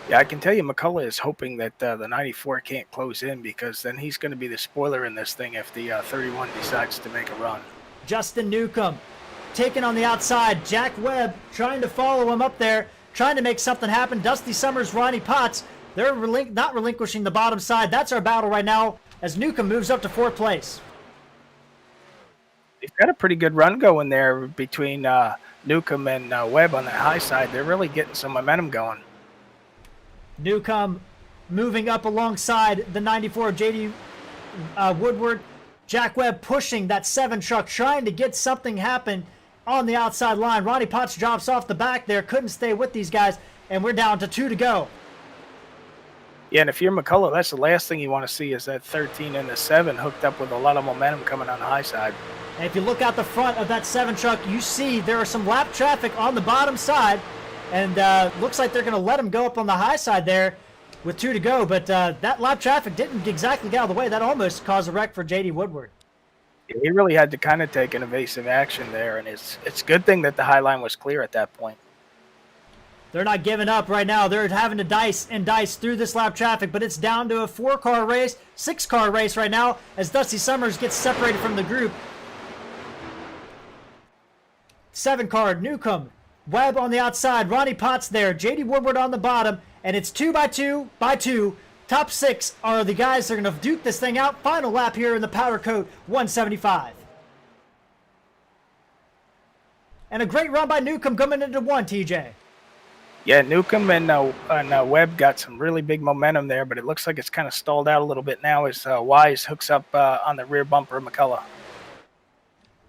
Yeah, I can tell you McCullough is hoping that the 94 can't close in, because then he's going to be the spoiler in this thing if the 31 decides to make a run. Justin Newcomb taking on the outside. Jack Webb trying to follow him up there, trying to make something happen. Dusty Summers, Ronnie Potts, they're not relinquishing the bottom side. That's our battle right now as Newcomb moves up to 4th place. They've got a pretty good run going there between Newcomb and Webb on the high side. They're really getting some momentum going. Newcomb moving up alongside the 94 J.D. Woodward. Jack Webb pushing that 7 truck, trying to get something happen on the outside line. Ronnie Potts drops off the back there, couldn't stay with these guys, and we're down to 2 to go. Yeah, and if you're McCullough, that's the last thing you want to see is that 13 and the 7 hooked up with a lot of momentum coming on the high side. And if you look out the front of that 7 truck, you see there are some lap traffic on the bottom side, and looks like they're going to let him go up on the high side there with 2 to go. But that lap traffic didn't exactly get out of the way. That almost caused a wreck for J.D. Woodward. Yeah, he really had to kind of take an evasive action there, and it's a good thing that the high line was clear at that point. They're not giving up right now. They're having to dice through this lap traffic, but it's down to a 4-car race, 6-car race right now as Dusty Summers gets separated from the group. 7-car, Newcomb, Webb on the outside, Ronnie Potts there, J.D. Woodward on the bottom, and it's 2 by 2 by 2. Top 6 are the guys that are going to duke this thing out. Final lap here in the PowderKote 175. And a great run by Newcomb coming into 1, TJ. Yeah, Newcomb and Webb got some really big momentum there, but it looks like it's kind of stalled out a little bit now as Wise hooks up on the rear bumper of McCullough.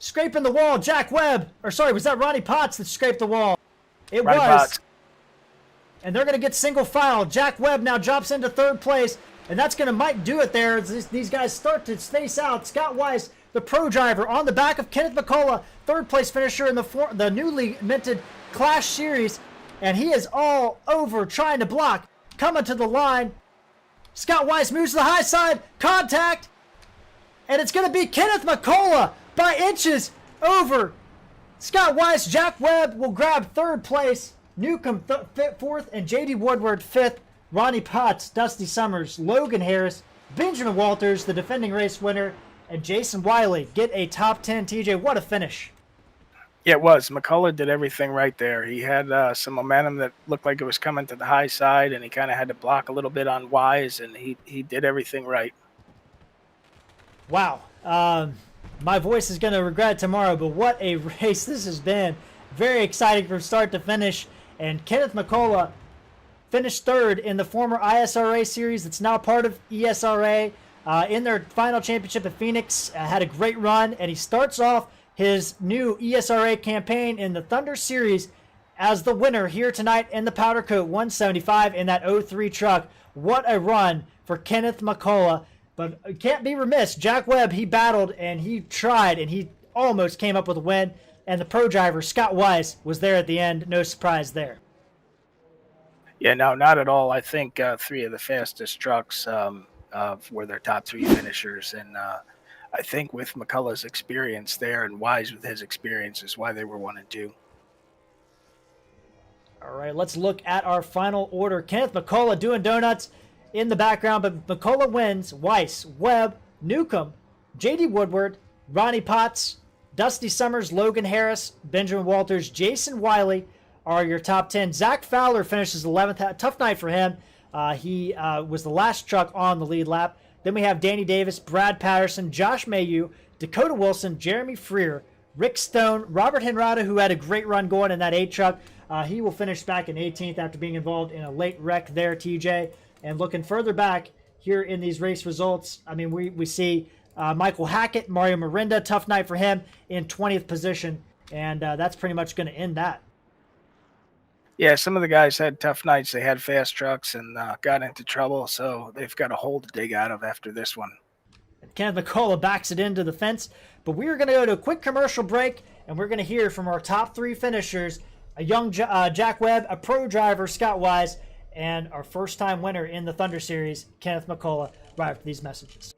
Scraping the wall, Jack Webb. Or sorry, was that Ronnie Potts that scraped the wall? It Ronnie was. Potts. And they're going to get single file. Jack Webb now drops into 3rd place, and that's going to might do it there as these guys start to space out. Scott Weiss the pro driver on the back of Kenneth McCullough, third place finisher in the newly minted Clash Series. And he is all over trying to block. Coming to the line. Scott Weiss moves to the high side. Contact. And it's going to be Kenneth McCullough by inches over Scott Weiss. Jack Webb will grab third place. Newcomb fourth, and J.D. Woodward fifth. Ronnie Potts, Dusty Summers, Logan Harris, Benjamin Walters, the defending race winner, and Jason Wiley get a top 10. TJ, what a finish. Yeah, it was. McCullough did everything right there. He had some momentum that looked like it was coming to the high side, and he kind of had to block a little bit on Wise, and he did everything right. Wow. My voice is going to regret it tomorrow, but what a race this has been. Very exciting from start to finish. And Kenneth McCullough finished third in the former ISRA series that's now part of ESRA. In their final championship at Phoenix, had a great run, and he starts off his new ESRA campaign in the Thunder Series as the winner here tonight in the PowderKote 175 in that 03 truck. What a run for Kenneth McCullough. But it can't be remiss. Jack Webb, he battled and he tried and he almost came up with a win. And the pro driver, Scott Weiss, was there at the end. No surprise there. Yeah, no, not at all. I think three of the fastest trucks were their top three finishers. And I think with McCullough's experience there and Wise with his experience is why they were 1 and 2. All right, let's look at our final order. Kenneth McCullough doing donuts in the background, but McCullough wins. Weiss, Webb, Newcomb, J.D. Woodward, Ronnie Potts, Dusty Summers, Logan Harris, Benjamin Walters, Jason Wiley are your top 10. Zach Fowler finishes 11th. Tough night for him. He was the last truck on the lead lap. Then we have Danny Davis, Brad Patterson, Josh Mayu, Dakota Wilson, Jeremy Freer, Rick Stone, Robert Henrata, who had a great run going in that 8 truck. He will finish back in 18th after being involved in a late wreck there, TJ. And looking further back here in these race results, I mean, we see Michael Hackett, Mario Mirinda, tough night for him in 20th position. And that's pretty much going to end that. Yeah, some of the guys had tough nights. They had fast trucks and got into trouble, so they've got a hole to dig out of after this one. Kenneth McCullough backs it into the fence. But we are going to go to a quick commercial break, and we're going to hear from our top 3 finishers, a young Jack Webb, a pro driver, Scott Wise, and our first-time winner in the Thunder Series, Kenneth McCullough, right after these messages.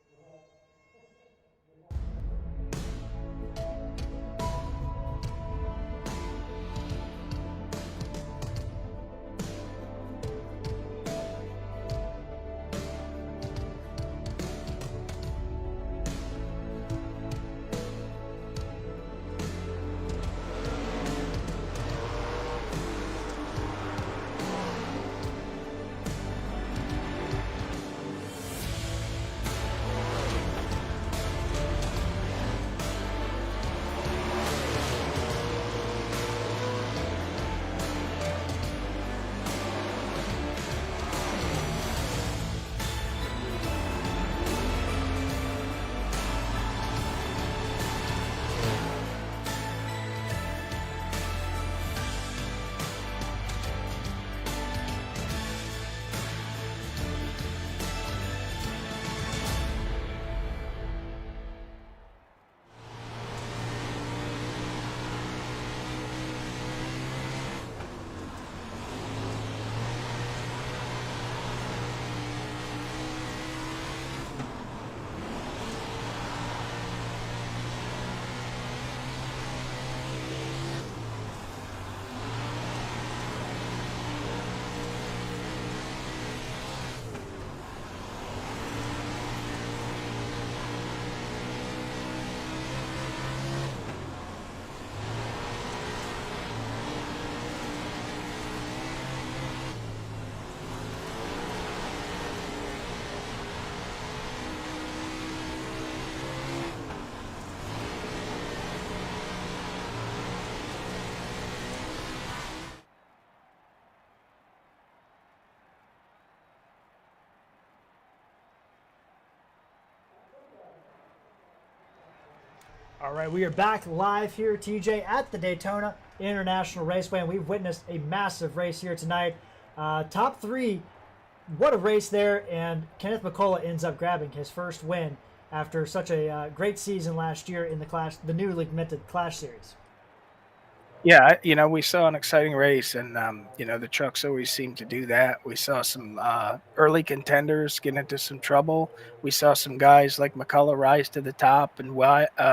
All right, we are back live here, TJ, at the Daytona International Raceway, and we've witnessed a massive race here tonight. Top 3, what a race there, and Kenneth McCullough ends up grabbing his first win after such a great season last year in the newly minted Clash Series. Yeah, we saw an exciting race, and the trucks always seem to do that. We saw some early contenders get into some trouble. We saw some guys like McCullough rise to the top, and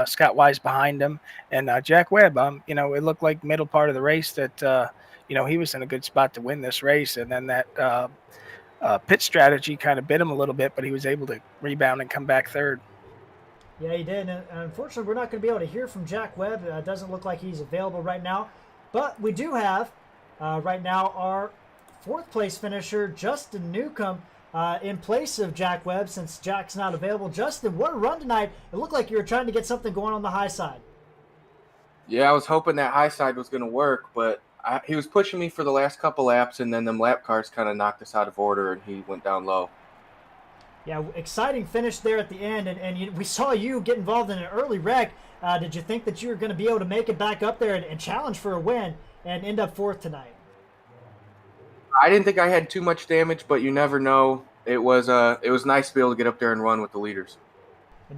Scott Wise behind him, and Jack Webb. It looked like middle part of the race that he was in a good spot to win this race, and then that pit strategy kind of bit him a little bit, but he was able to rebound and come back third. Yeah, he did. And unfortunately, we're not going to be able to hear from Jack Webb. It doesn't look like he's available right now. But we do have right now our fourth place finisher, Justin Newcomb, in place of Jack Webb since Jack's not available. Justin, what a run tonight. It looked like you were trying to get something going on the high side. Yeah, I was hoping that high side was going to work, but he was pushing me for the last couple laps, and then them lap cars kind of knocked us out of order, and he went down low. Yeah, exciting finish there at the end, and we saw you get involved in an early wreck. Did you think that you were going to be able to make it back up there and challenge for a win and end up fourth tonight? I didn't think I had too much damage, but you never know. It was nice to be able to get up there and run with the leaders.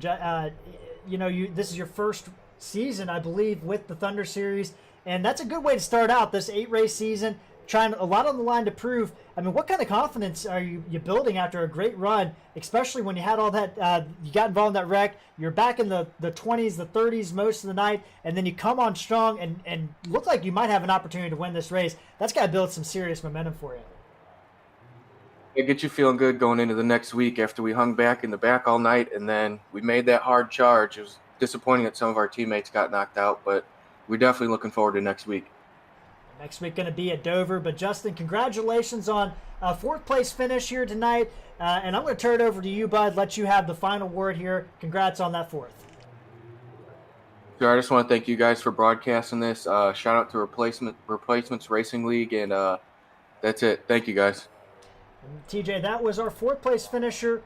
This is your first season, I believe, with the Thunder Series, and that's a good way to start out this 8-race season. Trying a lot on the line to prove. I mean, what kind of confidence are you building after a great run, especially when you had all that, you got involved in that wreck, you're back in the 20s, the 30s most of the night, and then you come on strong and look like you might have an opportunity to win this race. That's got to build some serious momentum for you. It gets you feeling good going into the next week after we hung back in the back all night, and then we made that hard charge. It was disappointing that some of our teammates got knocked out, but we're definitely looking forward to next week. Next week going to be at Dover. But, Justin, congratulations on a fourth-place finish here tonight. And I'm going to turn it over to you, Bud, let you have the final word here. Congrats on that fourth. Sure, I just want to thank you guys for broadcasting this. Shout out to Replacements Racing League, and that's it. Thank you, guys. And TJ, that was our fourth-place finisher,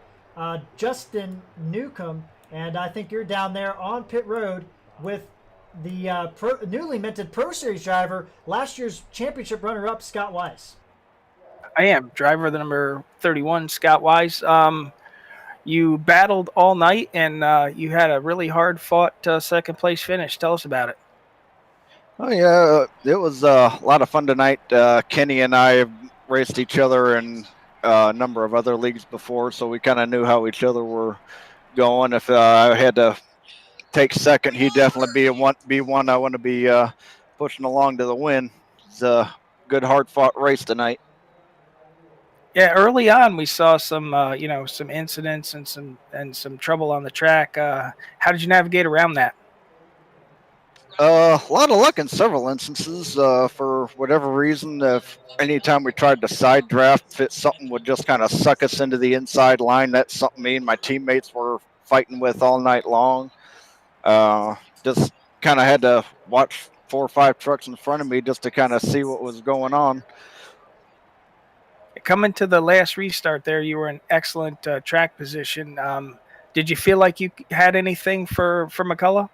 Justin Newcomb. And I think you're down there on pit road with the newly minted Pro Series driver, last year's championship runner-up, Scott Wise. I am driver the number 31, Scott Wise. You battled all night, and you had a really hard-fought second place finish. Tell us about it. Oh yeah, it was a lot of fun tonight. Kenny and I have raced each other in a number of other leagues before, so we kind of knew how each other were going. If I had to take second, he'd definitely be one I want to be pushing along to the win. It's a good, hard-fought race tonight. Yeah, early on we saw some some incidents and some trouble on the track. How did you navigate around that? A lot of luck in several instances. For whatever reason, if anytime we tried to side draft, if something would just kind of suck us into the inside line. That's something me and my teammates were fighting with all night long. Just kind of had to watch 4 or 5 trucks in front of me just to kind of see what was going on. Coming to the last restart there, you were in excellent track position. Did you feel like you had anything for McCullough?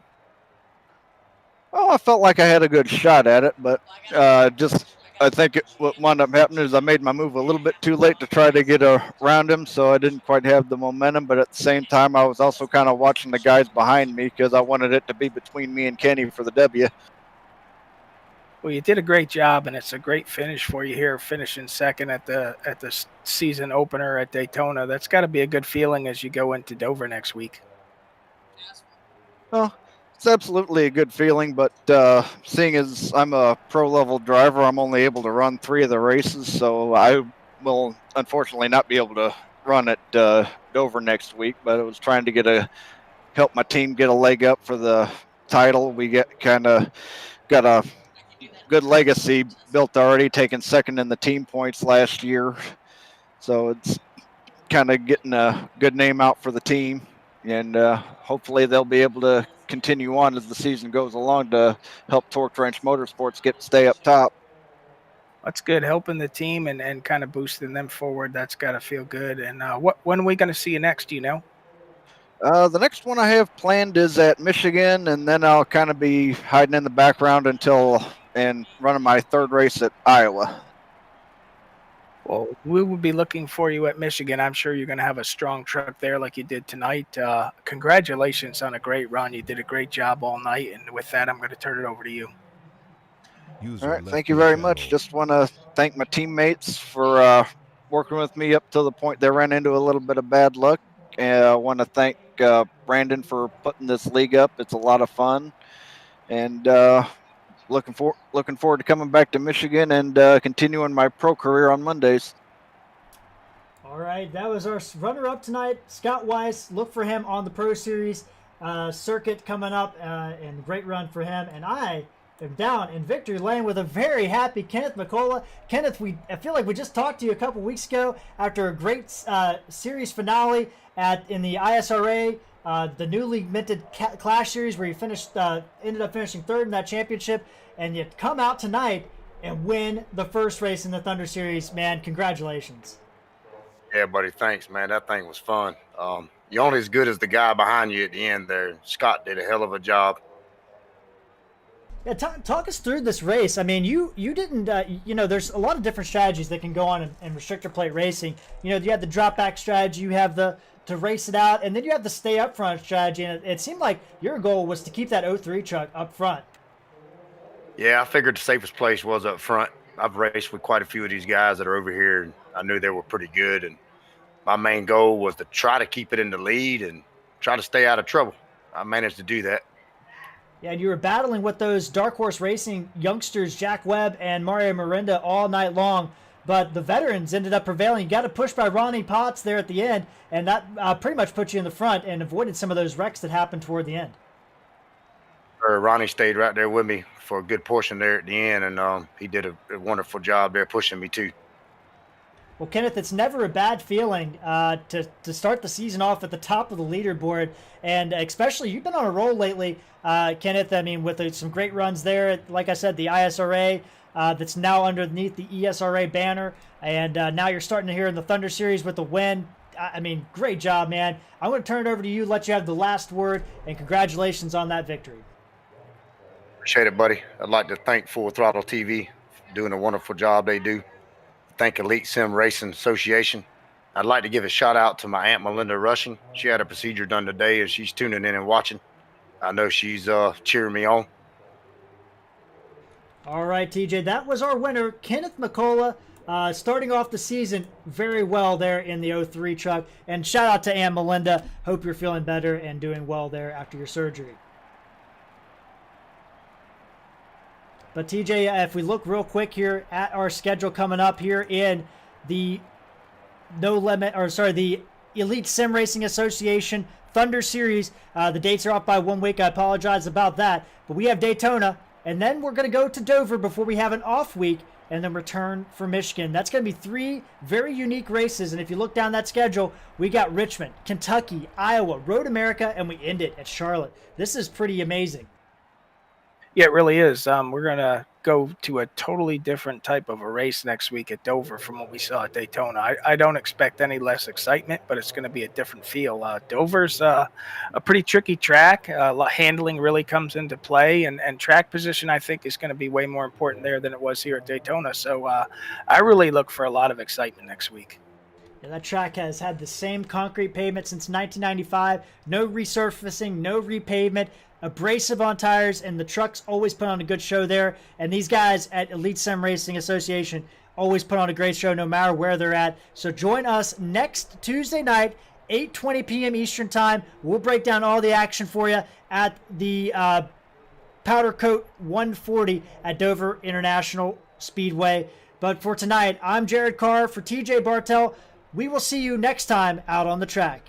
Oh, I felt like I had a good shot at it, but I think what wound up happening is I made my move a little bit too late to try to get around him, so I didn't quite have the momentum. But at the same time, I was also kind of watching the guys behind me because I wanted it to be between me and Kenny for the W. Well, you did a great job, and it's a great finish for you here, finishing second at the season opener at Daytona. That's got to be a good feeling as you go into Dover next week. Well, it's absolutely a good feeling, but seeing as I'm a pro-level driver, I'm only able to run 3 of the races, so I will unfortunately not be able to run at Dover next week. But I was trying to help my team get a leg up for the title. We got a good legacy built already, taking second in the team points last year, so it's kind of getting a good name out for the team, and hopefully they'll be able to continue on as the season goes along to help Torque Ranch Motorsports stay up top. That's good, helping the team and kind of boosting them forward. That's got to feel good. And when are we going to see you next, do you know? The next one I have planned is at Michigan, and then I'll kind of be hiding in the background and running my 3rd race at Iowa. Well, we will be looking for you at Michigan. I'm sure you're going to have a strong truck there like you did tonight. Congratulations on a great run. You did a great job all night. And with that, I'm going to turn it over to you. All right, thank you very much. Just want to thank my teammates for working with me up to the point they ran into a little bit of bad luck. I want to thank Brandon for putting this league up. It's a lot of fun, and looking forward to coming back to Michigan and continuing my pro career on Mondays. All right, that was our runner-up tonight, Scott Weiss. Look for him on the Pro Series circuit coming up, and great run for him. And I am down in victory lane with a very happy Kenneth McCullough. Kenneth, I feel like we just talked to you a couple weeks ago after a great series finale in the ISRA, the newly minted Clash Series, where you ended up finishing third in that championship, and you come out tonight and win the first race in the Thunder Series. Man, congratulations. Yeah, buddy, thanks, man. That thing was fun. You're only as good as the guy behind you at the end there. Scott did a hell of a job. Yeah, talk us through this race. I mean, you didn't, there's a lot of different strategies that can go on in restrictor plate racing. You have the drop back strategy, you have to race it out, and then you have the stay up front strategy. And it seemed like your goal was to keep that 03 truck up front. Yeah, I figured the safest place was up front. I've raced with quite a few of these guys that are over here, and I knew they were pretty good. And my main goal was to try to keep it in the lead and try to stay out of trouble. I managed to do that. Yeah, and you were battling with those Dark Horse Racing youngsters, Jack Webb and Mario Miranda, all night long. But the veterans ended up prevailing. You got a push by Ronnie Potts there at the end, and that pretty much put you in the front and avoided some of those wrecks that happened toward the end. Ronnie stayed right there with me for a good portion there at the end, and he did a wonderful job there pushing me too. Well, Kenneth, it's never a bad feeling to start the season off at the top of the leaderboard, and especially you've been on a roll lately, Kenneth. I mean, with some great runs there. Like I said, the ISRA that's now underneath the ESRA banner, and now you're starting to hear in the Thunder Series with the win. I mean, great job, man. I'm going to turn it over to you, let you have the last word, and congratulations on that victory. Appreciate it, buddy. I'd like to thank Full Throttle TV for doing a wonderful job they do. Thank Elite Sim Racing Association. I'd like to give a shout out to my Aunt Melinda Rushing. She had a procedure done today, and she's tuning in and watching. I know she's cheering me on. All right, TJ, that was our winner, Kenneth McCullough, starting off the season very well there in the 03 truck. And shout out to Aunt Melinda. Hope you're feeling better and doing well there after your surgery. But TJ, if we look real quick here at our schedule coming up here in the the Elite Sim Racing Association Thunder Series, the dates are off by 1 week. I apologize about that. But we have Daytona, and then we're going to go to Dover before we have an off week and then return for Michigan. That's going to be 3 very unique races. And if you look down that schedule, we got Richmond, Kentucky, Iowa, Road America, and we end it at Charlotte. This is pretty amazing. Yeah, it really is. We're going to go to a totally different type of a race next week at Dover from what we saw at Daytona. I don't expect any less excitement, but it's going to be a different feel. Dover's a pretty tricky track. Handling really comes into play, and track position, I think, is going to be way more important there than it was here at Daytona. So I really look for a lot of excitement next week. Yeah, that track has had the same concrete pavement since 1995. No resurfacing, no repavement. Abrasive on tires, and the trucks always put on a good show there. And these guys at Elite Sim Racing Association always put on a great show no matter where they're at. So join us next Tuesday night, 8:20 p.m. Eastern Time. We'll break down all the action for you at the PowderKote 140 at Dover International Speedway. But for tonight, I'm Jared Carr for TJ Bartel. We will see you next time out on the track.